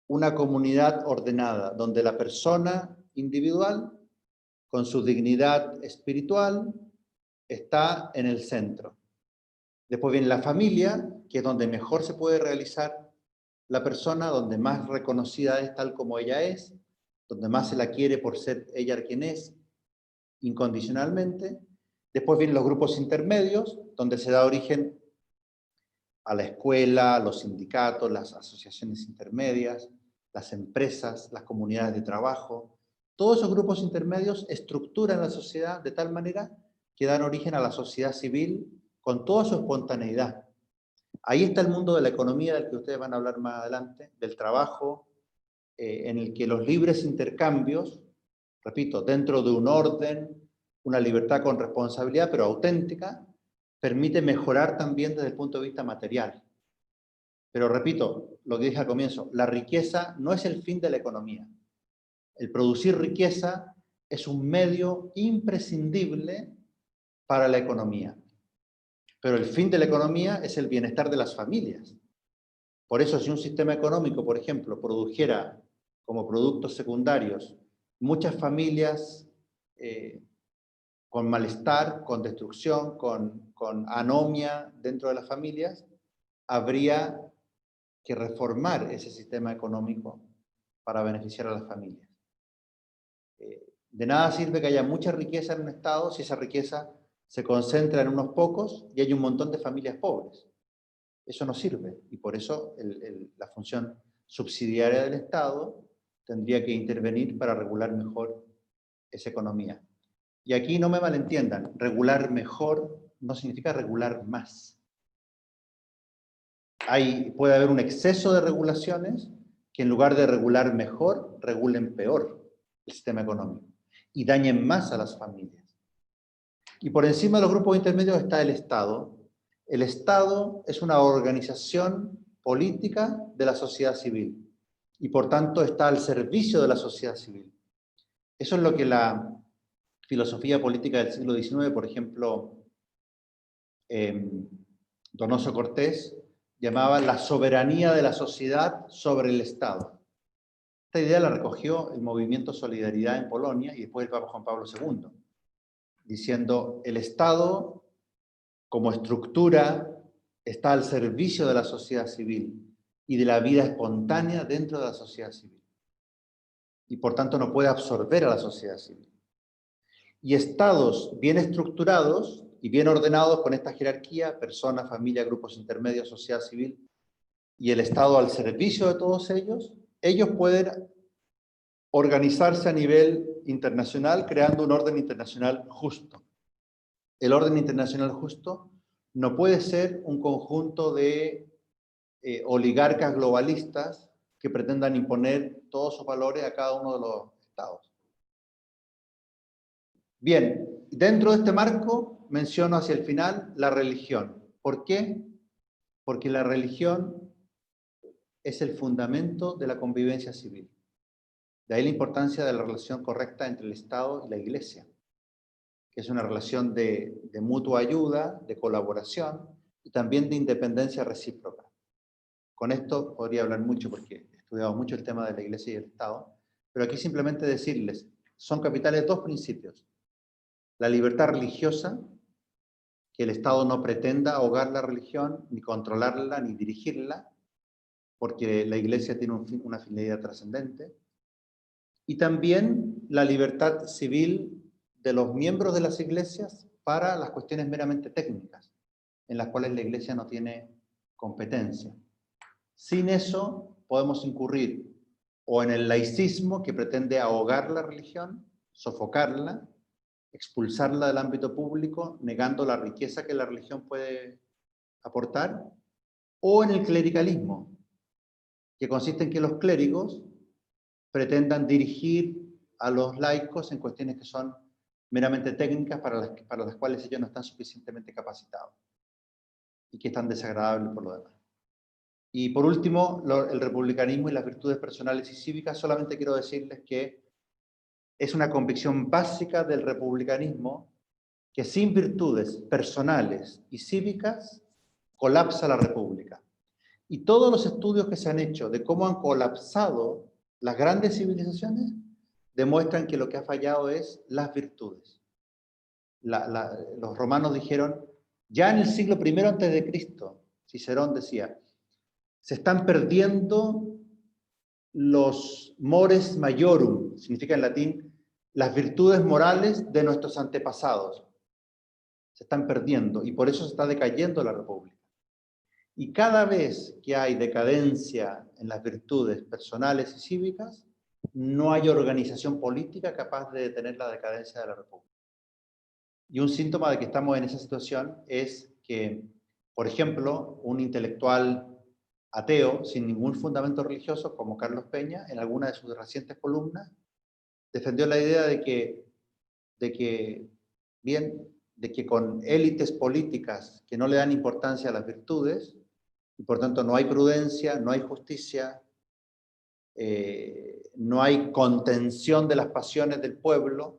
una comunidad ordenada, donde la persona individual, con su dignidad espiritual, está en el centro. Después viene la familia, que es donde mejor se puede realizar la persona, donde más reconocida es tal como ella es, donde más se la quiere por ser ella quien es, incondicionalmente. Después vienen los grupos intermedios, donde se da origen a la escuela, a los sindicatos, las asociaciones intermedias, las empresas, las comunidades de trabajo. Todos esos grupos intermedios estructuran la sociedad de tal manera que dan origen a la sociedad civil con toda su espontaneidad. Ahí está el mundo de la economía, del que ustedes van a hablar más adelante, del trabajo, en el que los libres intercambios, repito, dentro de un orden, una libertad con responsabilidad, pero auténtica, permite mejorar también desde el punto de vista material. Pero repito, lo que dije al comienzo, la riqueza no es el fin de la economía. El producir riqueza es un medio imprescindible para la economía. Pero el fin de la economía es el bienestar de las familias. Por eso, si un sistema económico, por ejemplo, produjera como productos secundarios muchas familias con malestar, con destrucción, con anomia dentro de las familias, habría que reformar ese sistema económico para beneficiar a las familias. De nada sirve que haya mucha riqueza en un Estado si esa riqueza se concentra en unos pocos y hay un montón de familias pobres. Eso no sirve, y por eso la función subsidiaria del Estado tendría que intervenir para regular mejor esa economía. Y aquí no me malentiendan, regular mejor no significa regular más. Puede haber un exceso de regulaciones que en lugar de regular mejor, regulen peor el sistema económico y dañen más a las familias. Y por encima de los grupos intermedios está el Estado. El Estado es una organización política de la sociedad civil y por tanto está al servicio de la sociedad civil. Eso es lo que la filosofía política del siglo XIX, por ejemplo, Donoso Cortés, llamaba la soberanía de la sociedad sobre el Estado. Esta idea la recogió el movimiento Solidaridad en Polonia y después el Papa Juan Pablo II, diciendo el Estado como estructura está al servicio de la sociedad civil y de la vida espontánea dentro de la sociedad civil. Y por tanto no puede absorber a la sociedad civil. Y estados bien estructurados y bien ordenados con esta jerarquía, persona, familia, grupos intermedios, sociedad civil, y el Estado al servicio de todos ellos, ellos pueden organizarse a nivel internacional creando un orden internacional justo. El orden internacional justo no puede ser un conjunto de oligarcas globalistas que pretendan imponer todos sus valores a cada uno de los estados. Bien, dentro de este marco menciono hacia el final la religión. ¿Por qué? Porque la religión es el fundamento de la convivencia civil. De ahí la importancia de la relación correcta entre el Estado y la Iglesia, que es una relación de mutua ayuda, de colaboración y también de independencia recíproca. Con esto podría hablar mucho porque he estudiado mucho el tema de la Iglesia y el Estado, pero aquí simplemente decirles, son capitales dos principios. La libertad religiosa, que el Estado no pretenda ahogar la religión, ni controlarla, ni dirigirla, porque la Iglesia tiene una finalidad trascendente. Y también la libertad civil de los miembros de las iglesias para las cuestiones meramente técnicas, en las cuales la Iglesia no tiene competencia. Sin eso podemos incurrir o en el laicismo, que pretende ahogar la religión, sofocarla, expulsarla del ámbito público, negando la riqueza que la religión puede aportar, o en el clericalismo, que consiste en que los clérigos pretendan dirigir a los laicos en cuestiones que son meramente técnicas para las cuales ellos no están suficientemente capacitados. y que es tan desagradable por lo demás. Y por último, el republicanismo y las virtudes personales y cívicas. Solamente quiero decirles que es una convicción básica del republicanismo que sin virtudes personales y cívicas colapsa la república. Y todos los estudios que se han hecho de cómo han colapsado las grandes civilizaciones demuestran que lo que ha fallado es las virtudes. Los romanos dijeron, ya en el siglo I antes de Cristo, Cicerón decía, se están perdiendo los mores maiorum, significa en latín, las virtudes morales de nuestros antepasados. Se están perdiendo y por eso se está decayendo la república. Y cada vez que hay decadencia en las virtudes personales y cívicas, no hay organización política capaz de detener la decadencia de la república. Y un síntoma de que estamos en esa situación es que, por ejemplo, un intelectual ateo, sin ningún fundamento religioso, como Carlos Peña, en alguna de sus recientes columnas, defendió la idea de que con élites políticas que no le dan importancia a las virtudes, y por tanto no hay prudencia, no hay justicia, no hay contención de las pasiones del pueblo,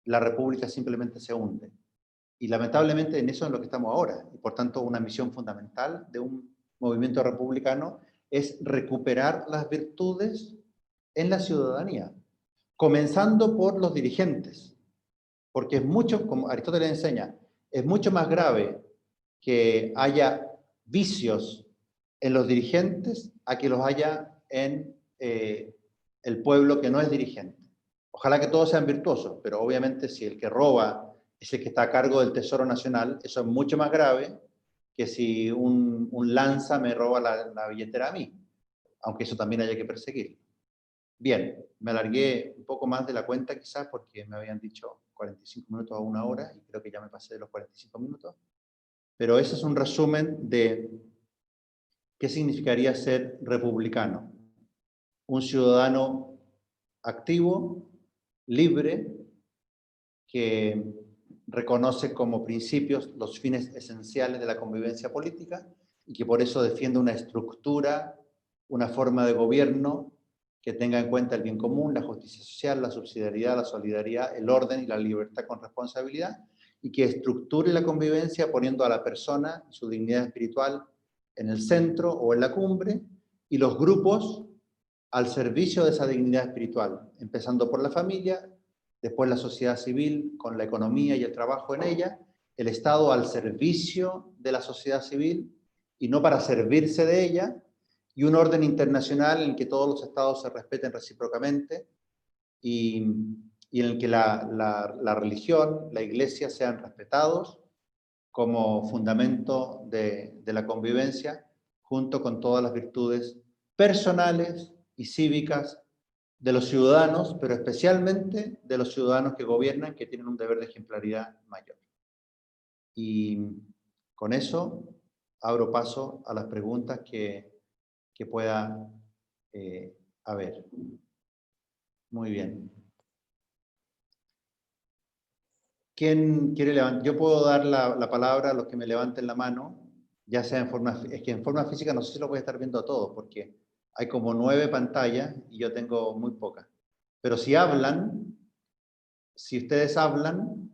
la república simplemente se hunde. Y lamentablemente en eso es lo que estamos ahora. Y por tanto una misión fundamental de un movimiento republicano es recuperar las virtudes en la ciudadanía, comenzando por los dirigentes. Porque es mucho, como Aristóteles enseña, es mucho más grave que haya vicios en los dirigentes a que los haya en el pueblo que no es dirigente. Ojalá que todos sean virtuosos, pero obviamente si el que roba es el que está a cargo del Tesoro Nacional, eso es mucho más grave que si un lanza me roba la billetera a mí, aunque eso también haya que perseguir. Bien, me alargué un poco más de la cuenta quizás porque me habían dicho 45 minutos a 1 hora y creo que ya me pasé de los 45 minutos, pero ese es un resumen de qué significaría ser republicano. Un ciudadano activo, libre, que reconoce como principios los fines esenciales de la convivencia política y que por eso defiende una estructura, una forma de gobierno que tenga en cuenta el bien común, la justicia social, la subsidiariedad, la solidaridad, el orden y la libertad con responsabilidad, y que estructure la convivencia poniendo a la persona y su dignidad espiritual en el centro o en la cumbre, y los grupos al servicio de esa dignidad espiritual, empezando por la familia, después la sociedad civil con la economía y el trabajo en ella, el Estado al servicio de la sociedad civil y no para servirse de ella, y un orden internacional en el que todos los estados se respeten recíprocamente y en el que la religión, la iglesia sean respetados como fundamento de la convivencia, junto con todas las virtudes personales y cívicas de los ciudadanos, pero especialmente de los ciudadanos que gobiernan, que tienen un deber de ejemplaridad mayor. Y con eso abro paso a las preguntas que pueda haber. Muy bien. ¿Quién quiere levantar? Yo puedo dar la palabra a los que me levanten la mano, ya sea en forma... Es que en forma física no sé si lo voy a estar viendo a todos, porque hay como 9 pantallas y yo tengo muy pocas. Pero si hablan, si ustedes hablan,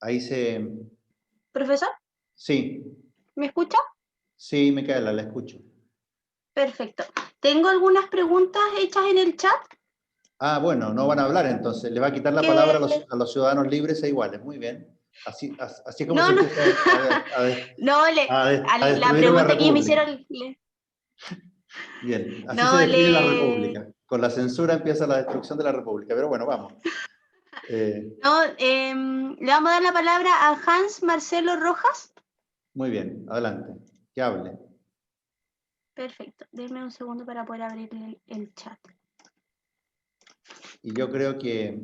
ahí se... ¿Profesor? Sí, ¿Me escucha? sí, Micaela, la escucho. Perfecto. Tengo algunas preguntas hechas en el chat. Ah, bueno, no van a hablar entonces. Le va a quitar la palabra a los ciudadanos libres e iguales. Muy bien. Así es como No, se no. empieza No, a la destruir una pregunta que me república. hicieron... Bien, así se No, destruye la república. Con la censura empieza la destrucción de la república. Pero bueno, vamos. No, le vamos a dar la palabra a Hans Marcelo Rojas. Muy bien, adelante. Que hable. Perfecto. Denme un segundo para poder abrir el chat. Y yo creo que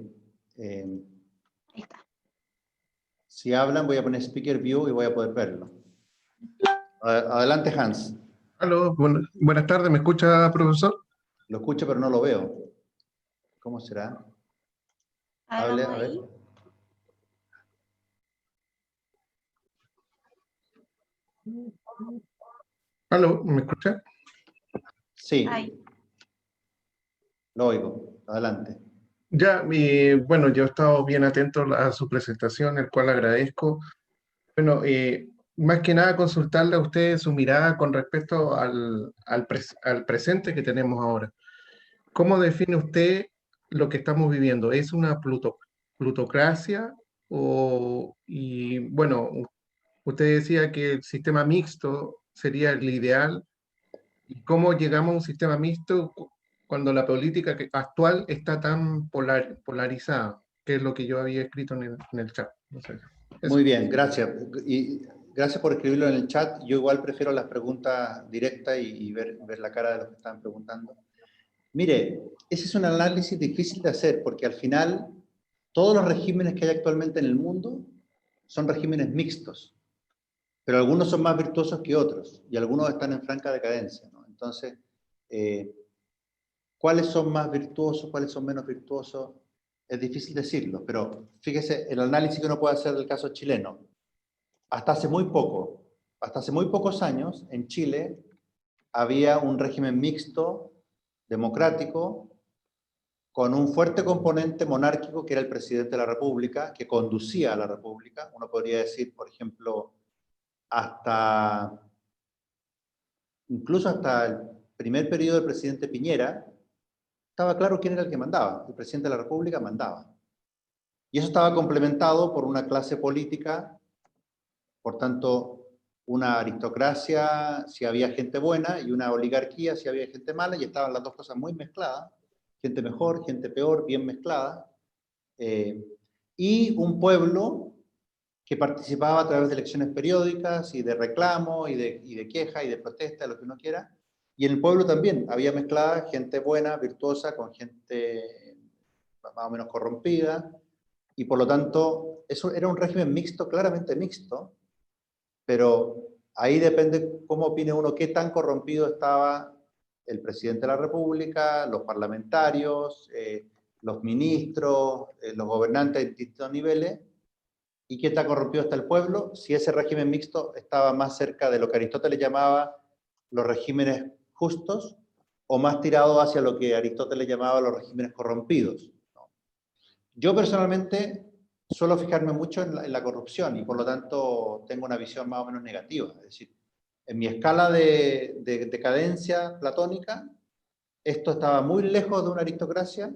Ahí está. si hablan voy a poner speaker view y voy a poder verlo. Adelante, Hans. Aló, buenas tardes, ¿me escucha, profesor? Lo escucho pero no lo veo. ¿Cómo será? A ver, Hable, vamos a ver. ahí. ¿Aló? ¿Me escucha? Sí, Ahí. lo oigo. Adelante. Ya, bueno, yo he estado bien atento a su presentación, el cual agradezco. Bueno, más que nada consultarle a usted su mirada con respecto al presente que tenemos ahora. ¿Cómo define usted lo que estamos viviendo? ¿Es una plutocracia? Y bueno, usted decía que el sistema mixto sería el ideal. ¿Y cómo llegamos a un sistema mixto cuando la política actual está tan polarizada? Que es lo que yo había escrito en el chat. No sé. Eso. Muy bien, gracias. Y gracias por escribirlo en el chat. Yo igual prefiero las preguntas directas y ver la cara de los que están preguntando. Mire, ese es un análisis difícil de hacer porque al final todos los regímenes que hay actualmente en el mundo son regímenes mixtos, pero algunos son más virtuosos que otros y algunos están en franca decadencia, ¿no? Entonces, eh, ¿cuáles son más virtuosos, cuáles son menos virtuosos? Es difícil decirlo, pero fíjese el análisis que uno puede hacer del caso chileno. Hasta hace muy poco, hasta hace muy pocos años, en Chile había un régimen mixto, democrático, con un fuerte componente monárquico que era el presidente de la República, que conducía a la República. Uno podría decir, por ejemplo, hasta, incluso hasta el primer periodo del presidente Piñera, estaba claro quién era el que mandaba. El presidente de la República mandaba. Y eso estaba complementado por una clase política, por tanto, una aristocracia si había gente buena y una oligarquía si había gente mala, y estaban las dos cosas muy mezcladas, gente mejor, gente peor, bien mezclada, y un pueblo que participaba a través de elecciones periódicas y de reclamo y de queja y de protesta, lo que uno quiera, y en el pueblo también había mezclada gente buena, virtuosa, con gente más o menos corrompida, y por lo tanto eso era un régimen mixto, claramente mixto, pero ahí depende cómo opine uno qué tan corrompido estaba el presidente de la República, los parlamentarios, los ministros, los gobernantes de distintos niveles, y qué tan corrompido está el pueblo, si ese régimen mixto estaba más cerca de lo que Aristóteles llamaba los regímenes justos, o más tirado hacia lo que Aristóteles llamaba los regímenes corrompidos. Yo personalmente suelo fijarme mucho en la corrupción y por lo tanto tengo una visión más o menos negativa. Es decir, en mi escala de decadencia platónica, esto estaba muy lejos de una aristocracia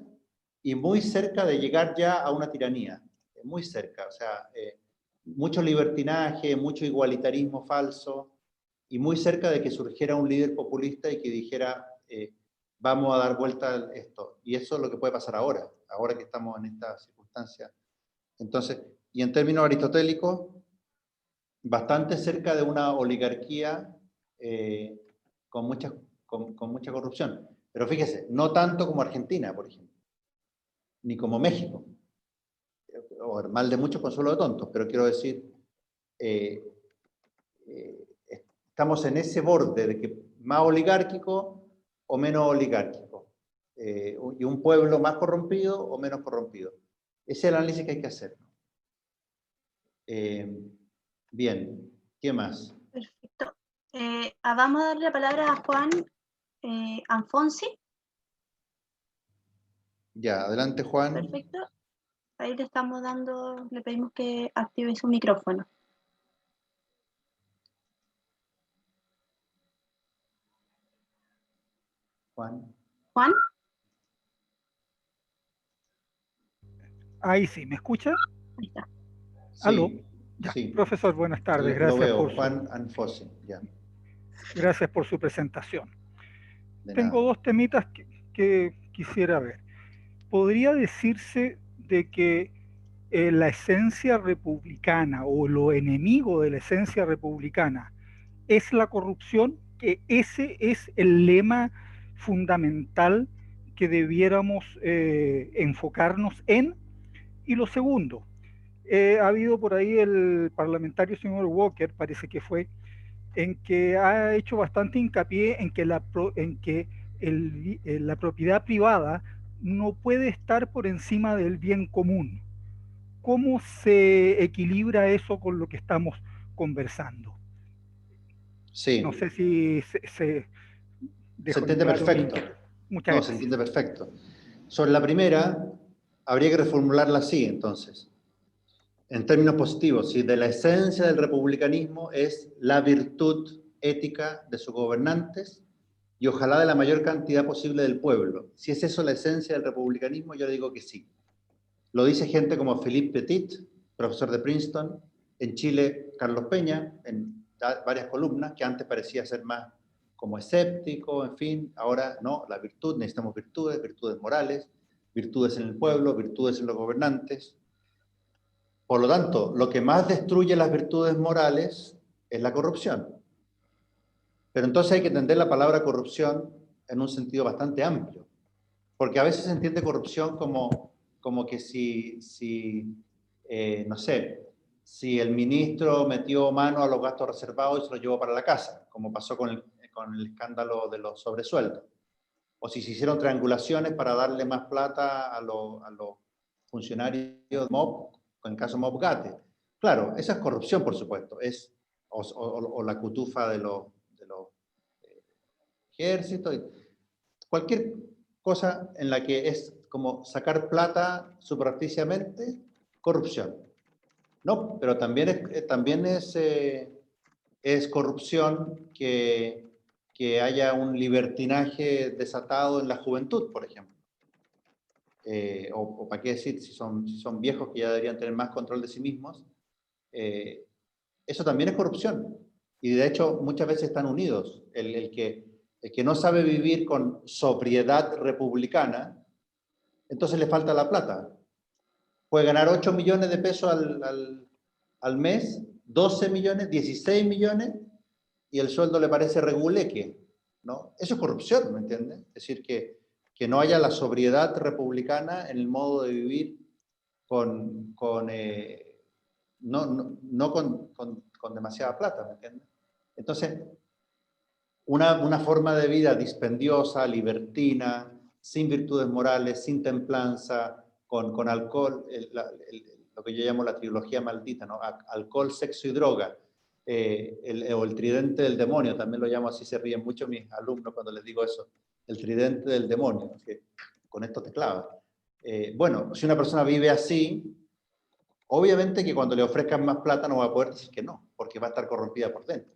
y muy cerca de llegar ya a una tiranía. Muy cerca, o sea, mucho libertinaje, mucho igualitarismo falso y muy cerca de que surgiera un líder populista y que dijera, vamos a dar vuelta a esto. Y eso es lo que puede pasar ahora, ahora que estamos en esta circunstancia. Entonces, y en términos aristotélicos, bastante cerca de una oligarquía con, con mucha corrupción. Pero fíjese, no tanto como Argentina, por ejemplo, ni como México, o el mal de muchos consuelo de tontos, pero quiero decir, eh, estamos en ese borde de que más oligárquico o menos oligárquico, y un pueblo más corrompido o menos corrompido. Ese es el análisis que hay que hacer. Bien, ¿qué más? Perfecto. Vamos a darle la palabra a Juan Anfonsi. Ya, adelante Juan. Perfecto. Ahí le estamos dando, le pedimos que active su micrófono. Juan. Juan. Ahí sí, ¿me escucha? Ahí está. Sí, ¿Aló? Ya, sí. profesor, buenas tardes. Lo veo, Juan Anfosi, ya. Gracias por su presentación. De Tengo nada. dos temitas que quisiera ver. ¿Podría decirse de que la esencia republicana o lo enemigo de la esencia republicana es la corrupción? Que ese es el lema fundamental que debiéramos enfocarnos en. Y lo segundo, ha habido por ahí el parlamentario señor Walker, parece que fue, en que ha hecho bastante hincapié en que la propiedad privada no puede estar por encima del bien común. ¿Cómo se equilibra eso con lo que estamos conversando? Sí. No sé si Se dejó en entiende claro perfecto. Muchas No, gracias. se entiende perfecto. Sobre la primera, habría que reformularla así, entonces. En términos positivos, si de la esencia del republicanismo es la virtud ética de sus gobernantes y ojalá de la mayor cantidad posible del pueblo. Si es eso la esencia del republicanismo, yo le digo que sí. Lo dice gente como Philippe Petit, profesor de Princeton, en Chile Carlos Peña, en varias columnas, que antes parecía ser más como escéptico, en fin, ahora no, la virtud, necesitamos virtudes, virtudes morales, virtudes en el pueblo, virtudes en los gobernantes. Por lo tanto, lo que más destruye las virtudes morales es la corrupción. Pero entonces hay que entender la palabra corrupción en un sentido bastante amplio, porque a veces se entiende corrupción como que no sé, si el ministro metió mano a los gastos reservados y se los llevó para la casa, como pasó con el escándalo de los sobresueldos, o si se hicieron triangulaciones para darle más plata a los funcionarios de MOP, en el caso MOP Gate. Claro, esa es corrupción, por supuesto, o la cutufa de los ejércitos, cualquier cosa en la que es como sacar plata subrepticiamente, corrupción. No, pero también es corrupción que haya un libertinaje desatado en la juventud, por ejemplo. O para qué decir, si son viejos que ya deberían tener más control de sí mismos, eso también es corrupción. Y de hecho, muchas veces están unidos. El que no sabe vivir con sobriedad republicana, entonces le falta la plata. Puede ganar 8 millones de pesos al mes, 12 millones, 16 millones, y el sueldo le parece reguleque, ¿no? Eso es corrupción, ¿me entiendes? Es decir, que no haya la sobriedad republicana en el modo de vivir no con demasiada plata, ¿me entiendes? Entonces, una forma de vida dispendiosa, libertina, sin virtudes morales, sin templanza, con alcohol, lo que yo llamo la trilogía maldita, ¿no? Alcohol, sexo y droga, o el tridente del demonio, también lo llamo así, se ríen mucho mis alumnos cuando les digo eso, el tridente del demonio, que con esto te clava. Bueno, si una persona vive así, obviamente que cuando le ofrezcan más plata no va a poder decir que no, porque va a estar corrompida por dentro.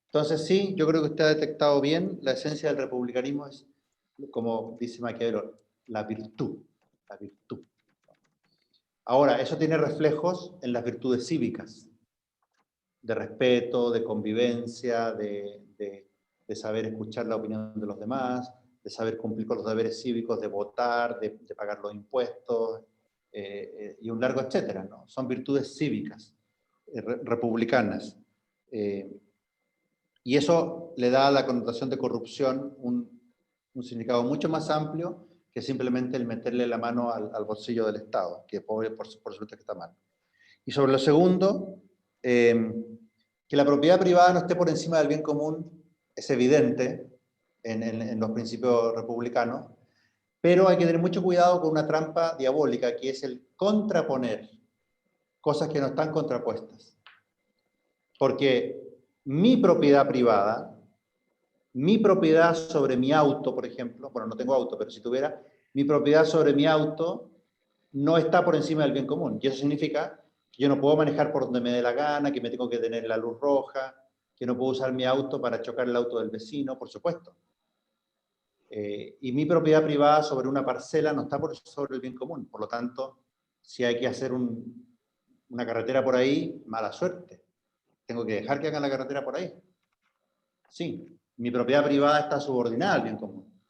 Entonces sí, yo creo que usted ha detectado bien, la esencia del republicanismo es, como dice Maquiavelo, la virtud. La virtud. Ahora, eso tiene reflejos en las virtudes cívicas, de respeto, de convivencia, de saber escuchar la opinión de los demás, de saber cumplir con los deberes cívicos, de votar, de pagar los impuestos, y un largo etcétera, ¿no? Son virtudes cívicas, republicanas. Y eso le da a la connotación de corrupción un significado mucho más amplio que simplemente el meterle la mano al bolsillo del Estado, que por supuesto que está mal. Y sobre lo segundo, que la propiedad privada no esté por encima del bien común es evidente en los principios republicanos, pero hay que tener mucho cuidado con una trampa diabólica, que es el contraponer cosas que no están contrapuestas. Porque mi propiedad privada, mi propiedad sobre mi auto, por ejemplo, bueno, no tengo auto, pero si tuviera, mi propiedad sobre mi auto no está por encima del bien común. Y eso significa que yo no puedo manejar por donde me dé la gana, que me tengo que tener la luz roja, que no puedo usar mi auto para chocar el auto del vecino, por supuesto. Y mi propiedad privada sobre una parcela no está sobre el bien común. Por lo tanto, si hay que hacer una carretera por ahí, mala suerte. Tengo que dejar que hagan la carretera por ahí. Sí, mi propiedad privada está subordinada al bien común.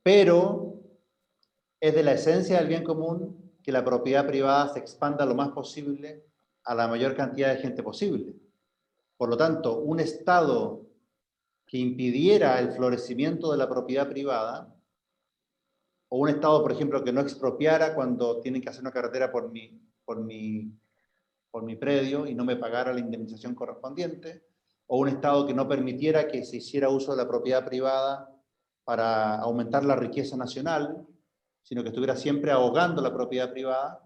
Pero es de la esencia del bien común que la propiedad privada se expanda lo más posible a la mayor cantidad de gente posible. Por lo tanto, un Estado que impidiera el florecimiento de la propiedad privada, o un Estado, por ejemplo, que no expropiara cuando tienen que hacer una carretera por mi predio y no me pagara la indemnización correspondiente, o un Estado que no permitiera que se hiciera uso de la propiedad privada para aumentar la riqueza nacional, sino que estuviera siempre ahogando la propiedad privada,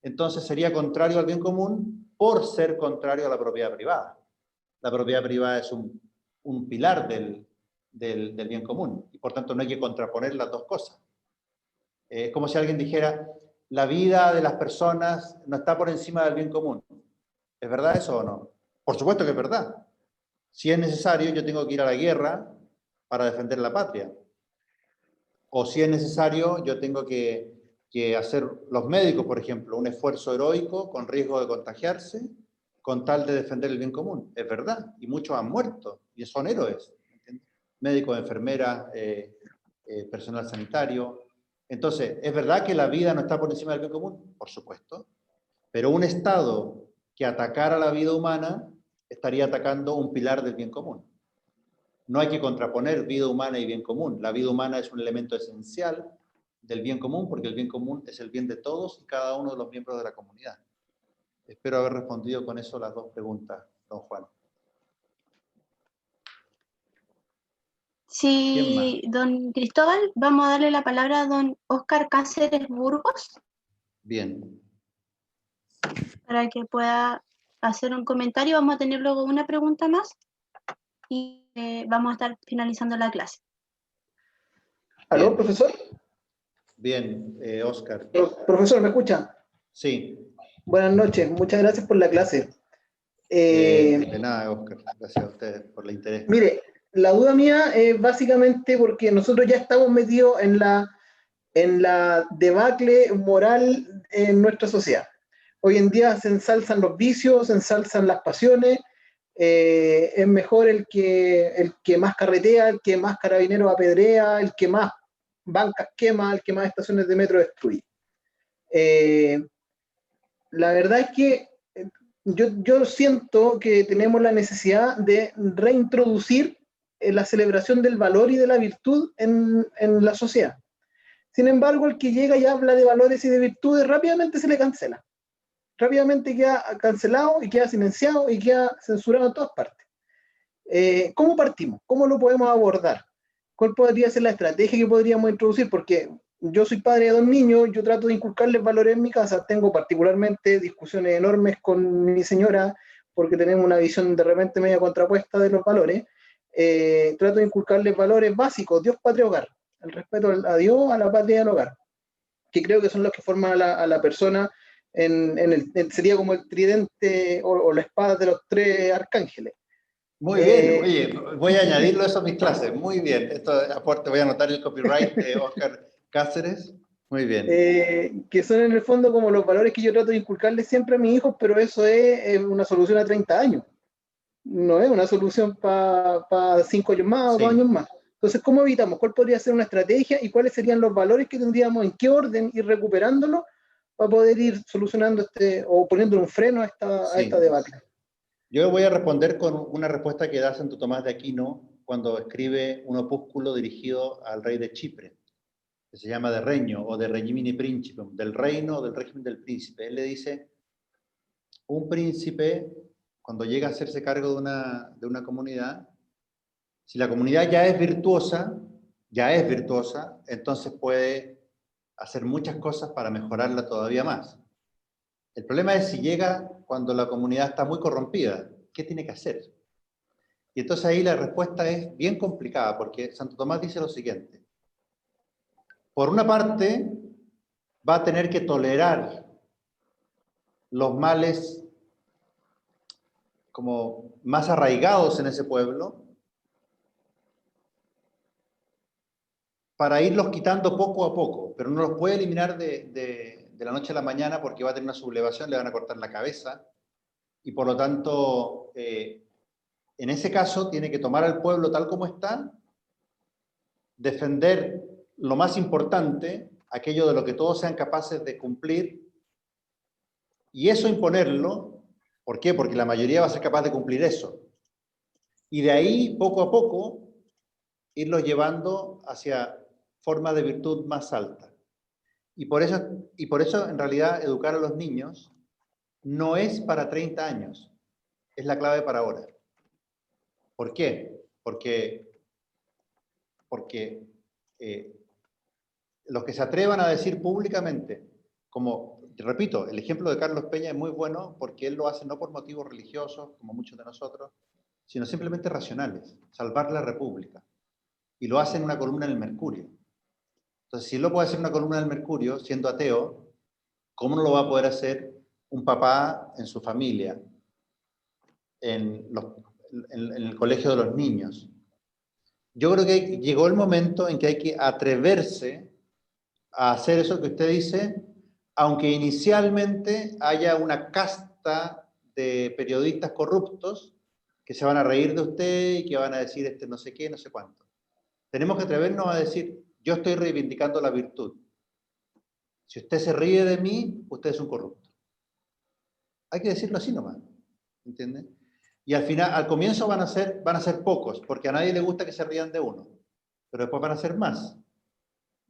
entonces sería contrario al bien común por ser contrario a la propiedad privada. la propiedad privada es un pilar del bien común, y por tanto no hay que contraponer las dos cosas. Es como si alguien dijera, la vida de las personas no está por encima del bien común. ¿Es verdad eso o no? Por supuesto que es verdad. Si es necesario, yo tengo que ir a la guerra para defender la patria. O si es necesario, yo tengo que hacer, los médicos, por ejemplo, un esfuerzo heroico con riesgo de contagiarse con tal de defender el bien común. Es verdad. Y muchos han muerto y son héroes. ¿Entiendes? Médicos, enfermeras, personal sanitario. Entonces, ¿es verdad que la vida no está por encima del bien común? Por supuesto. Pero un Estado que atacara la vida humana estaría atacando un pilar del bien común. No hay que contraponer vida humana y bien común. La vida humana es un elemento esencial del bien común, porque el bien común es el bien de todos y cada uno de los miembros de la comunidad. Espero haber respondido con eso las dos preguntas, don Juan. Sí, don Cristóbal, vamos a darle la palabra a don Óscar Cáceres Burgos Bien. para que pueda hacer un comentario. Vamos a tener luego una pregunta más y vamos a estar finalizando la clase. ¿Aló, Bien. profesor? Bien, Óscar. Profesor, ¿me escucha? Sí. Buenas noches, muchas gracias por la clase. De nada, Óscar. Gracias a ustedes por el interés. Mire, la duda mía es básicamente porque nosotros ya estamos metidos en la debacle moral en nuestra sociedad. Hoy en día se ensalzan los vicios, se ensalzan las pasiones. Es mejor el que más carretea, el que más carabineros apedrea, el que más bancas quema, el que más estaciones de metro destruye. La verdad es que yo siento que tenemos la necesidad de reintroducir la celebración del valor y de la virtud en la sociedad. Sin embargo, el que llega y habla de valores y de virtudes rápidamente se le cancela. Rápidamente queda cancelado y queda silenciado y queda censurado en todas partes. ¿Cómo partimos? ¿Cómo lo podemos abordar? ¿Cuál podría ser la estrategia que podríamos introducir? Porque yo soy padre de dos niños, yo trato de inculcarles valores en mi casa, tengo particularmente discusiones enormes con mi señora porque tenemos una visión de repente media contrapuesta de los valores. Trato de inculcarles valores básicos, Dios, patria, hogar, el respeto a Dios, a la patria y al hogar, que creo que son los que forman a la persona, sería como el tridente o la espada de los tres arcángeles. Muy bien, oye, voy a añadirlo eso a mis clases. Muy bien, esto aporte, voy a anotar el copyright de Óscar Cáceres. Muy bien. Que son en el fondo como los valores que yo trato de inculcarles siempre a mis hijos, pero eso es una solución a 30 años. No es una solución para 5 años más o 2 años más. Entonces, ¿cómo evitamos? ¿Cuál podría ser una estrategia y cuáles serían los valores que tendríamos, en qué orden ir recuperándolo para poder ir solucionando o poniendo un freno a esta debacle? Yo voy a responder con una respuesta que da Santo Tomás de Aquino cuando escribe un opúsculo dirigido al rey de Chipre, que se llama de Regno o de Regimini Principum, del reino o del régimen del príncipe. Él le dice, un príncipe, cuando llega a hacerse cargo de una comunidad, si la comunidad ya es virtuosa, entonces puede hacer muchas cosas para mejorarla todavía más. El problema es si llega cuando la comunidad está muy corrompida, ¿qué tiene que hacer? Y entonces ahí la respuesta es bien complicada, porque Santo Tomás dice lo siguiente. Por una parte, va a tener que tolerar los males como más arraigados en ese pueblo, para irlos quitando poco a poco, pero no los puede eliminar de la noche a la mañana porque va a tener una sublevación, le van a cortar la cabeza, y por lo tanto, en ese caso, tiene que tomar al pueblo tal como está, defender lo más importante, aquello de lo que todos sean capaces de cumplir, y eso imponerlo. ¿Por qué? Porque la mayoría va a ser capaz de cumplir eso. Y de ahí, poco a poco, irlos llevando hacia formas de virtud más alta. Y por eso, en realidad, educar a los niños no es para 30 años, es la clave para ahora. ¿Por qué? Porque los que se atrevan a decir públicamente, como, repito, el ejemplo de Carlos Peña es muy bueno porque él lo hace no por motivos religiosos, como muchos de nosotros, sino simplemente racionales, salvar la república. Y lo hace en una columna en el Mercurio. Entonces, si él lo puede hacer en una columna del Mercurio, siendo ateo, ¿cómo no lo va a poder hacer un papá en su familia, en el colegio de los niños? Yo creo que llegó el momento en que hay que atreverse a hacer eso que usted dice, aunque inicialmente haya una casta de periodistas corruptos que se van a reír de usted y que van a decir no sé qué, no sé cuánto. Tenemos que atrevernos a decir, yo estoy reivindicando la virtud. Si usted se ríe de mí, usted es un corrupto. Hay que decirlo así nomás, ¿entiende? Y al final, al comienzo van a ser pocos, porque a nadie le gusta que se rían de uno, pero después van a ser más.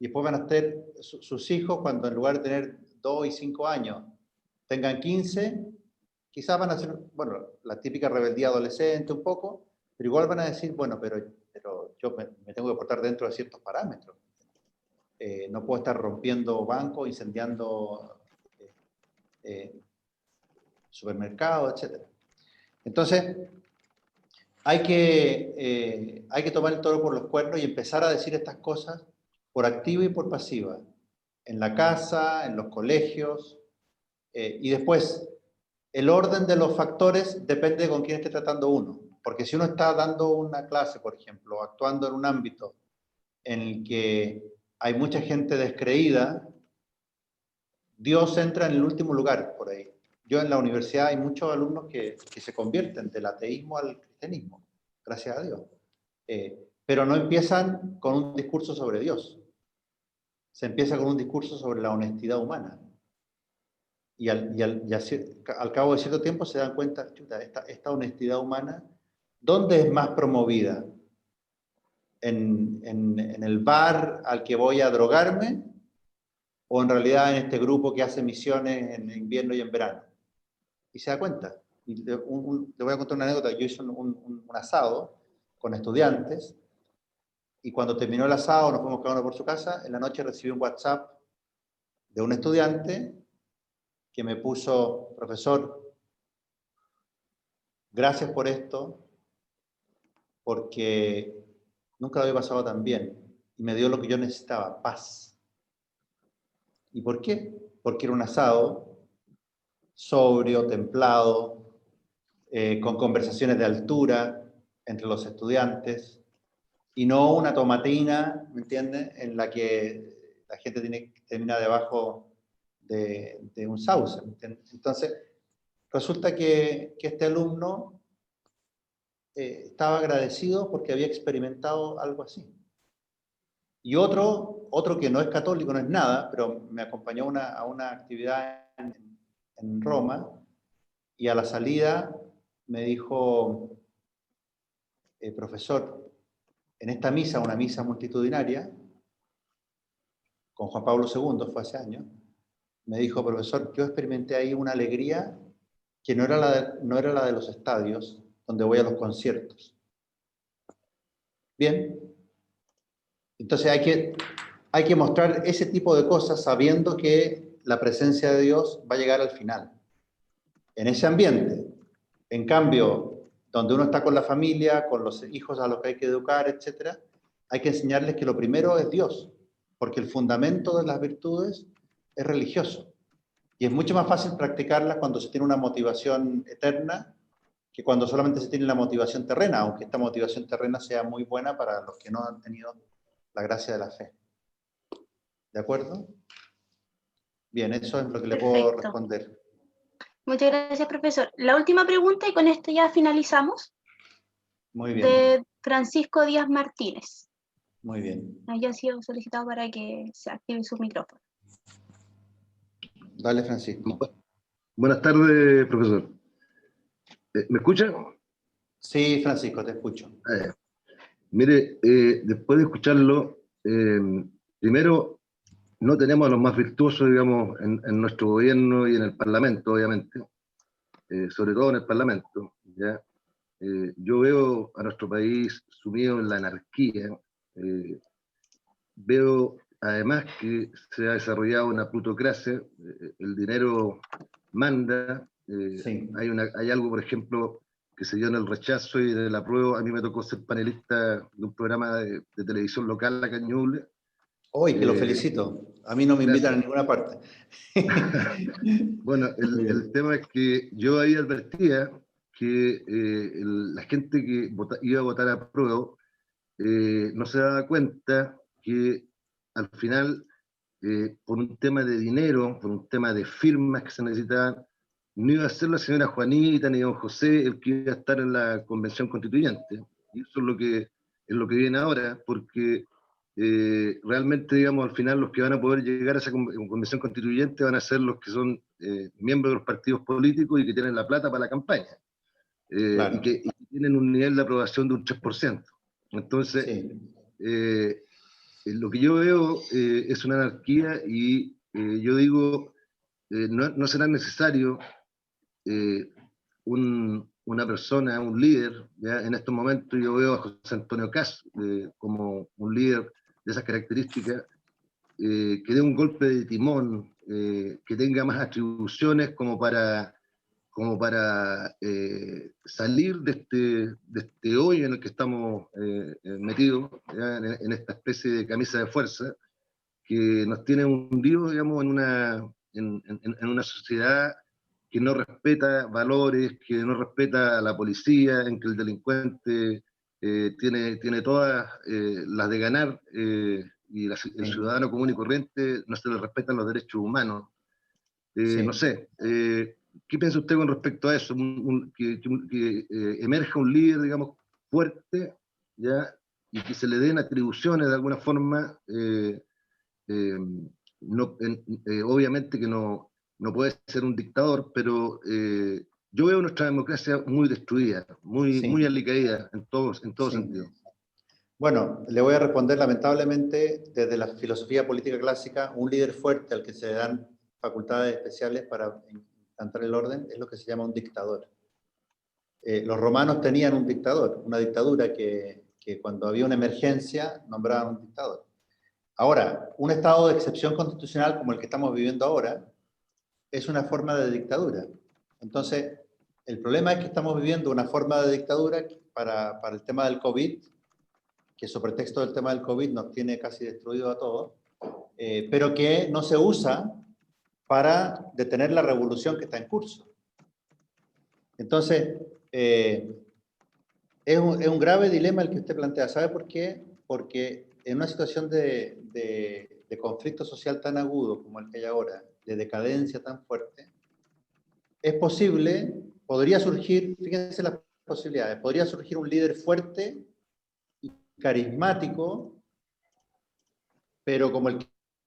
Y después van a tener sus hijos, cuando en lugar de tener 2 y 5 años, tengan 15, quizás van a ser, bueno, la típica rebeldía adolescente un poco, pero igual van a decir, bueno, pero yo me tengo que portar dentro de ciertos parámetros. No puedo estar rompiendo bancos, incendiando supermercados, etc. Entonces, hay que tomar el toro por los cuernos y empezar a decir estas cosas por activa y por pasiva, en la casa, en los colegios, y después, el orden de los factores depende de con quién esté tratando uno, porque si uno está dando una clase, por ejemplo, actuando en un ámbito en el que hay mucha gente descreída, Dios entra en el último lugar por ahí. Yo en la universidad hay muchos alumnos que se convierten del ateísmo al cristianismo, gracias a Dios. Pero no empiezan con un discurso sobre Dios. Se empieza con un discurso sobre la honestidad humana. Y al cabo de cierto tiempo se dan cuenta, chuta, esta honestidad humana, ¿dónde es más promovida? ¿En el bar al que voy a drogarme? ¿O en realidad en este grupo que hace misiones en invierno y en verano? Y se da cuenta. Y le voy a contar una anécdota. Yo hice un asado con estudiantes, y cuando terminó el asado, nos fuimos cada uno por su casa. En la noche recibí un WhatsApp de un estudiante que me puso: profesor, gracias por esto, porque nunca lo había pasado tan bien, y me dio lo que yo necesitaba, paz. ¿Y por qué? Porque era un asado sobrio, templado, con conversaciones de altura entre los estudiantes, y no una tomatina, ¿me entiendes?, en la que la gente termina debajo de un sauce, ¿me entiendes? Entonces, resulta que este alumno estaba agradecido porque había experimentado algo así. Y otro que no es católico, no es nada, pero me acompañó a una actividad en Roma, y a la salida me dijo: profesor, en esta misa, una misa multitudinaria, con Juan Pablo II, fue hace años, me dijo: profesor, yo experimenté ahí una alegría que no era la de los estadios, donde voy a los conciertos. Bien, entonces hay que mostrar ese tipo de cosas sabiendo que la presencia de Dios va a llegar al final, en ese ambiente. En cambio, donde uno está con la familia, con los hijos a los que hay que educar, etc., hay que enseñarles que lo primero es Dios, porque el fundamento de las virtudes es religioso. Y es mucho más fácil practicarlas cuando se tiene una motivación eterna que cuando solamente se tiene la motivación terrena, aunque esta motivación terrena sea muy buena para los que no han tenido la gracia de la fe. ¿De acuerdo? Bien, eso es lo que le puedo Perfecto. responder. Muchas gracias, profesor. La última pregunta, y con esto ya finalizamos, Muy bien, de Francisco Díaz Martínez. muy bien. Haya sido solicitado para que se active su micrófono. Dale, Francisco. Buenas tardes, profesor. ¿Me escucha? Sí, Francisco, te escucho. Mire, después de escucharlo, primero, no tenemos a los más virtuosos, digamos, en nuestro gobierno y en el Parlamento, obviamente, sobre todo en el Parlamento, ¿ya? Yo veo a nuestro país sumido en la anarquía, veo además que se ha desarrollado una plutocracia, el dinero manda, Sí. hay algo, por ejemplo, que se dio en el rechazo y en el apruebo. A mí me tocó ser panelista de un programa de televisión local acá en Ñuble. Hoy que lo felicito. A mí no me invitan a ninguna parte. Bueno, el tema es que yo ahí advertía que la gente que iba a votar a prueba no se daba cuenta que al final, por un tema de dinero, por un tema de firmas que se necesitaban, no iba a ser la señora Juanita ni don José el que iba a estar en la convención constituyente. Y eso es lo que viene ahora, porque realmente, digamos, al final los que van a poder llegar a esa convención constituyente van a ser los que son miembros de los partidos políticos y que tienen la plata para la campaña. Claro. Y que tienen un nivel de aprobación de un 3%. Entonces, Sí. Lo que yo veo es una anarquía y yo digo, no será necesario una persona, un líder, ¿ya? En estos momentos yo veo a José Antonio Kast como un líder de esas características, que dé un golpe de timón, que tenga más atribuciones como para salir de este hoyo en el que estamos metidos, en esta especie de camisa de fuerza que nos tiene hundidos, digamos, en una sociedad que no respeta valores, que no respeta a la policía, en que el delincuente tiene todas las de ganar, y el ciudadano común y corriente no se le respetan los derechos humanos. No sé, ¿qué piensa usted con respecto a eso? Que emerja un líder, digamos, fuerte, ¿ya? Y que se le den atribuciones de alguna forma, obviamente que no puede ser un dictador, pero yo veo nuestra democracia muy destruida, muy alicaída en todo sentido. Bueno, le voy a responder lamentablemente desde la filosofía política clásica, un líder fuerte al que se le dan facultades especiales para implantar el orden es lo que se llama un dictador. Los romanos tenían un dictador, una dictadura que cuando había una emergencia nombraban un dictador. Ahora, un estado de excepción constitucional como el que estamos viviendo ahora es una forma de dictadura. Entonces, el problema es que estamos viviendo una forma de dictadura para el tema del COVID, que sobre texto del tema del COVID nos tiene casi destruido a todos, pero que no se usa para detener la revolución que está en curso. Entonces, es un grave dilema el que usted plantea. ¿Sabe por qué? Porque en una situación de conflicto social tan agudo como el que hay ahora, de decadencia tan fuerte, es posible, podría surgir, fíjense las posibilidades, podría surgir un líder fuerte y carismático, pero como el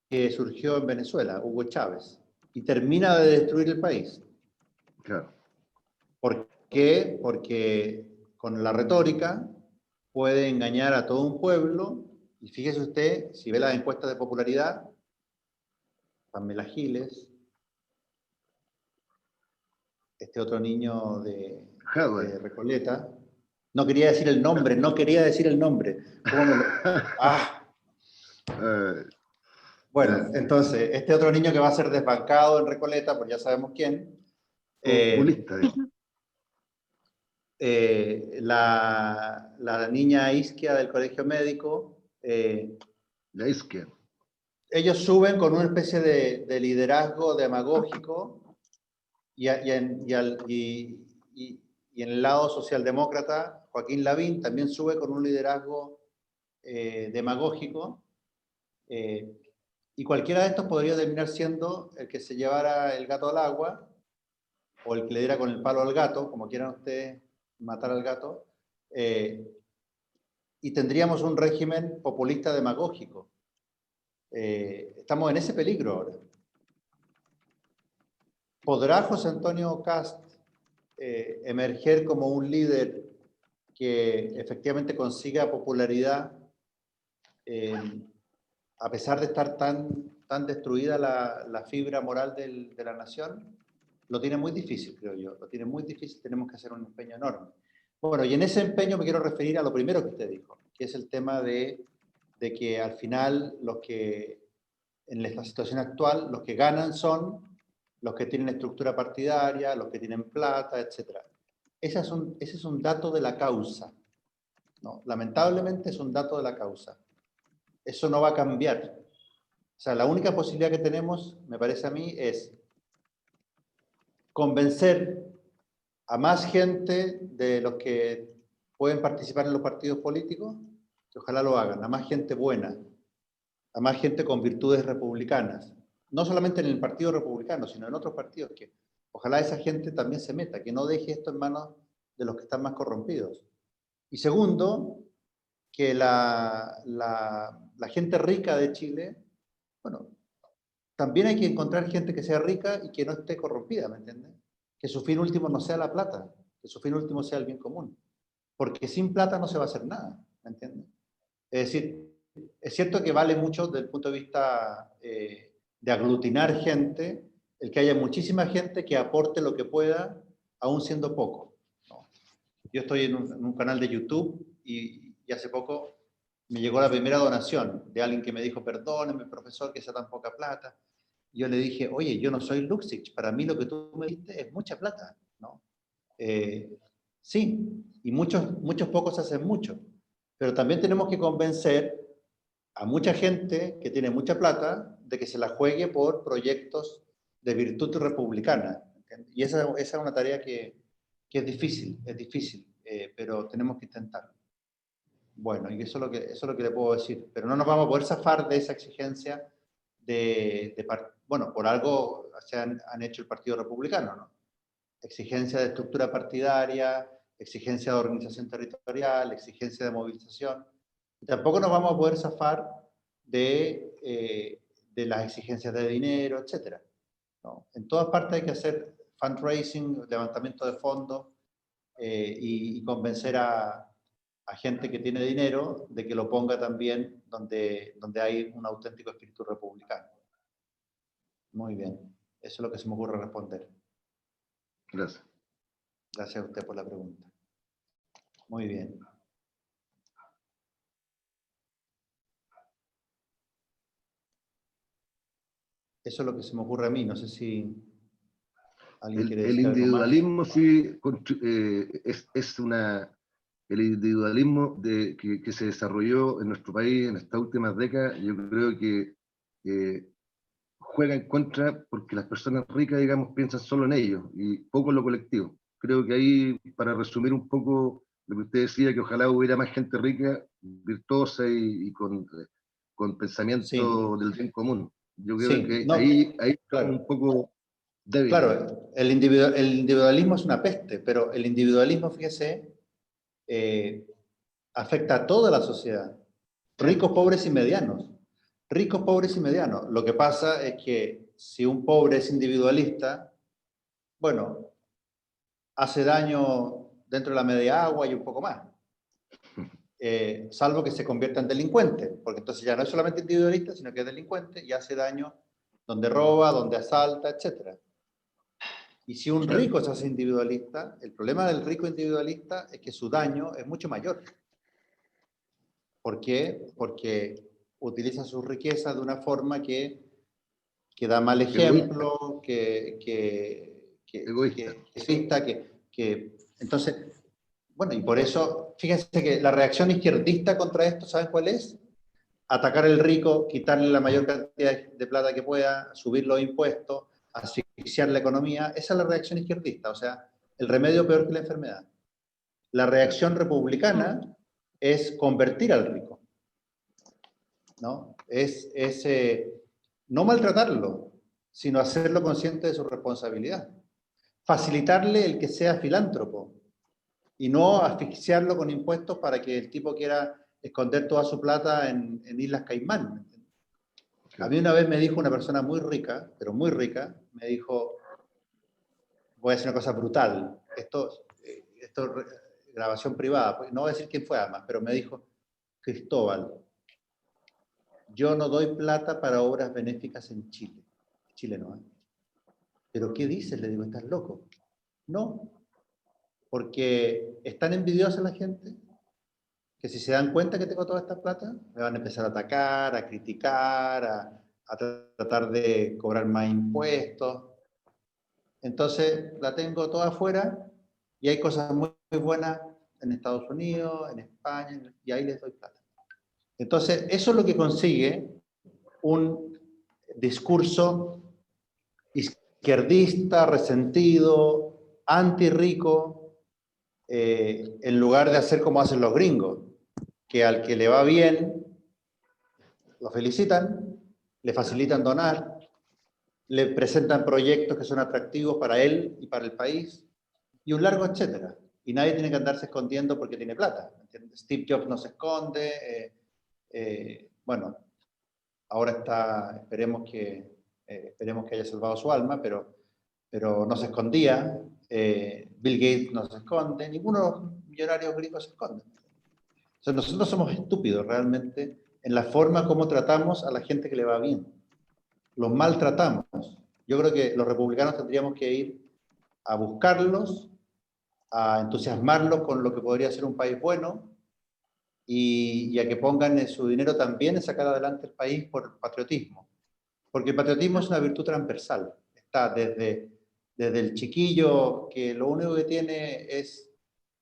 que surgió en Venezuela, Hugo Chávez, y termina de destruir el país. Claro. ¿Por qué? Porque con la retórica puede engañar a todo un pueblo, y fíjese usted, si ve las encuestas de popularidad, Pamela Giles, este otro niño de Recoleta, no quería decir el nombre, ¿Cómo me lo... Bueno, entonces, este otro niño que va a ser desbancado en Recoleta, pues ya sabemos quién. Populista, la niña Isquia del colegio médico. La Isquia. Ellos suben con una especie de liderazgo demagógico y en el lado socialdemócrata, Joaquín Lavín también sube con un liderazgo demagógico. Y cualquiera de estos podría terminar siendo el que se llevara el gato al agua o el que le diera con el palo al gato, como quieran ustedes matar al gato, y tendríamos un régimen populista demagógico. Estamos en ese peligro ahora. ¿Podrá José Antonio Kast emerger como un líder que efectivamente consiga popularidad a pesar de estar tan destruida la fibra moral de la nación? Lo tiene muy difícil, creo yo. Lo tiene muy difícil, tenemos que hacer un empeño enorme. Bueno, y en ese empeño me quiero referir a lo primero que usted dijo, que es el tema de que al final en esta situación actual, los que ganan son los que tienen estructura partidaria, los que tienen plata, etc. ese es un dato de la causa, ¿no? Lamentablemente es un dato de la causa. Eso no va a cambiar. O sea, la única posibilidad que tenemos, me parece a mí, es convencer a más gente de los que pueden participar en los partidos políticos, que ojalá lo hagan, a más gente buena, a más gente con virtudes republicanas. No solamente en el Partido Republicano, sino en otros partidos, que ojalá esa gente también se meta, que no deje esto en manos de los que están más corrompidos. Y segundo, que la gente rica de Chile, bueno, también hay que encontrar gente que sea rica y que no esté corrompida, ¿me entiendes? Que su fin último no sea la plata, que su fin último sea el bien común. Porque sin plata no se va a hacer nada, ¿me entiendes? Es decir, es cierto que vale mucho desde el punto de vista de aglutinar gente, el que haya muchísima gente que aporte lo que pueda, aún siendo poco, ¿no? Yo estoy en un canal de YouTube y hace poco me llegó la primera donación de alguien que me dijo, perdóneme, profesor, que sea tan poca plata. Y yo le dije, oye, yo no soy Luxich, para mí lo que tú me diste es mucha plata, ¿no? Sí, y muchos pocos hacen mucho, pero también tenemos que convencer a mucha gente que tiene mucha plata de que se la juegue por proyectos de virtud republicana. ¿Entiendes? Y esa es una tarea que es difícil, pero tenemos que intentarlo. Bueno, y eso es lo que le puedo decir, pero no nos vamos a poder zafar de esa exigencia bueno, por algo se han hecho el Partido Republicano, ¿no? Exigencia de estructura partidaria, exigencia de organización territorial, exigencia de movilización. Y tampoco nos vamos a poder zafar de las exigencias de dinero, etc., ¿no? En todas partes hay que hacer fundraising, levantamiento de fondos, y convencer a gente que tiene dinero de que lo ponga también donde hay un auténtico espíritu republicano. Muy bien, eso es lo que se me ocurre responder. Gracias. Gracias a usted por la pregunta. Muy bien. Eso es lo que se me ocurre a mí. No sé si alguien quiere El decir algo más. individualismo sí el individualismo que se desarrolló en nuestro país en estas últimas décadas, yo creo que juega en contra porque las personas ricas, digamos, piensan solo en ellos y poco en lo colectivo. Creo que ahí, para resumir un poco lo que usted decía, que ojalá hubiera más gente rica, virtuosa y con pensamiento Sí, del bien común. Yo creo sí, que no, ahí estamos un claro. poco débiles. Claro, el individualismo es una peste, pero el individualismo, fíjese, afecta a toda la sociedad. Ricos, pobres y medianos. Ricos, pobres y medianos. Lo que pasa es que si un pobre es individualista, bueno, hace daño dentro de la media agua y un poco más. Salvo que se convierta en delincuente, porque entonces ya no es solamente individualista, sino que es delincuente y hace daño donde roba, donde asalta, etc. Y si un rico se hace individualista, el problema del rico individualista es que su daño es mucho mayor. ¿Por qué? Porque utiliza su riqueza de una forma que da mal ejemplo, Egoísta. Entonces, bueno, y por eso, fíjense que la reacción izquierdista contra esto, ¿saben cuál es? Atacar al rico, quitarle la mayor cantidad de plata que pueda, subir los impuestos, asfixiar la economía. Esa es la reacción izquierdista, o sea, el remedio peor que la enfermedad. La reacción republicana es convertir al rico, ¿no? No maltratarlo, sino hacerlo consciente de su responsabilidad. Facilitarle el que sea filántropo y no asfixiarlo con impuestos para que el tipo quiera esconder toda su plata en Islas Caimán. A mí una vez me dijo una persona muy rica, pero muy rica, me dijo, voy a decir una cosa brutal, esto es grabación privada, pues no voy a decir quién fue además, pero me dijo, Cristóbal, yo no doy plata para obras benéficas en Chile. Chile no, ¿eh? ¿Pero qué dices? Le digo, ¿estás loco? No, porque es tan envidiosa la gente que si se dan cuenta que tengo toda esta plata, me van a empezar a atacar, a criticar, a tratar de cobrar más impuestos. Entonces la tengo toda afuera Y hay cosas muy, muy buenas en Estados Unidos, en España, y ahí les doy plata. Entonces, eso es lo que consigue un discurso izquierdista, resentido, anti-rico, en lugar de hacer como hacen los gringos, que al que le va bien, lo felicitan, le facilitan donar, le presentan proyectos que son atractivos para él y para el país, y un largo etcétera. Y nadie tiene que andarse escondiendo porque tiene plata. ¿Entiendes? Steve Jobs no se esconde. Bueno, ahora está, esperemos que haya salvado su alma, pero no se escondía. Bill Gates no se esconde. Ninguno de los millonarios gringos se esconde. O sea, nosotros somos estúpidos realmente en la forma como tratamos a la gente que le va bien. Los maltratamos. Yo creo que los republicanos tendríamos que ir a buscarlos, a entusiasmarlos con lo que podría ser un país bueno y a que pongan su dinero también en sacar adelante el país por patriotismo. Porque el patriotismo es una virtud transversal. Está desde el chiquillo que lo único que tiene es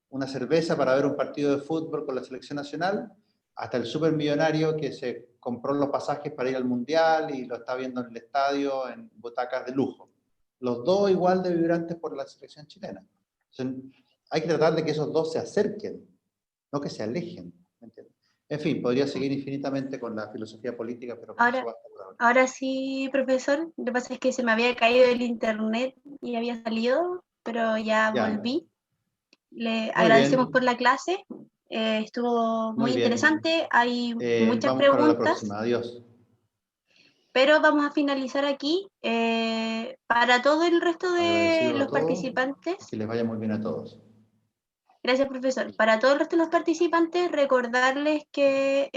una cerveza para ver un partido de fútbol con la selección nacional, hasta el supermillonario que se compró los pasajes para ir al mundial y lo está viendo en el estadio en butacas de lujo. Los dos igual de vibrantes por la selección chilena. Entonces, hay que tratar de que esos dos se acerquen, no que se alejen. ¿Me entiendes? En fin, podría seguir infinitamente con la filosofía política, pero Ahora, eso basta por ahora. ahora sí, profesor. Lo que pasa es que se me había caído el internet y había salido, pero ya Ya. volví. Le Muy agradecemos bien. por la clase. Estuvo muy Muy bien. interesante. Hay muchas Vamos para la preguntas, próxima. Adiós. pero vamos a finalizar aquí. Para todo el resto de Agradecido a los todos. participantes, Que les vaya muy bien a todos. gracias, profesor. Para todo el resto de los participantes, recordarles que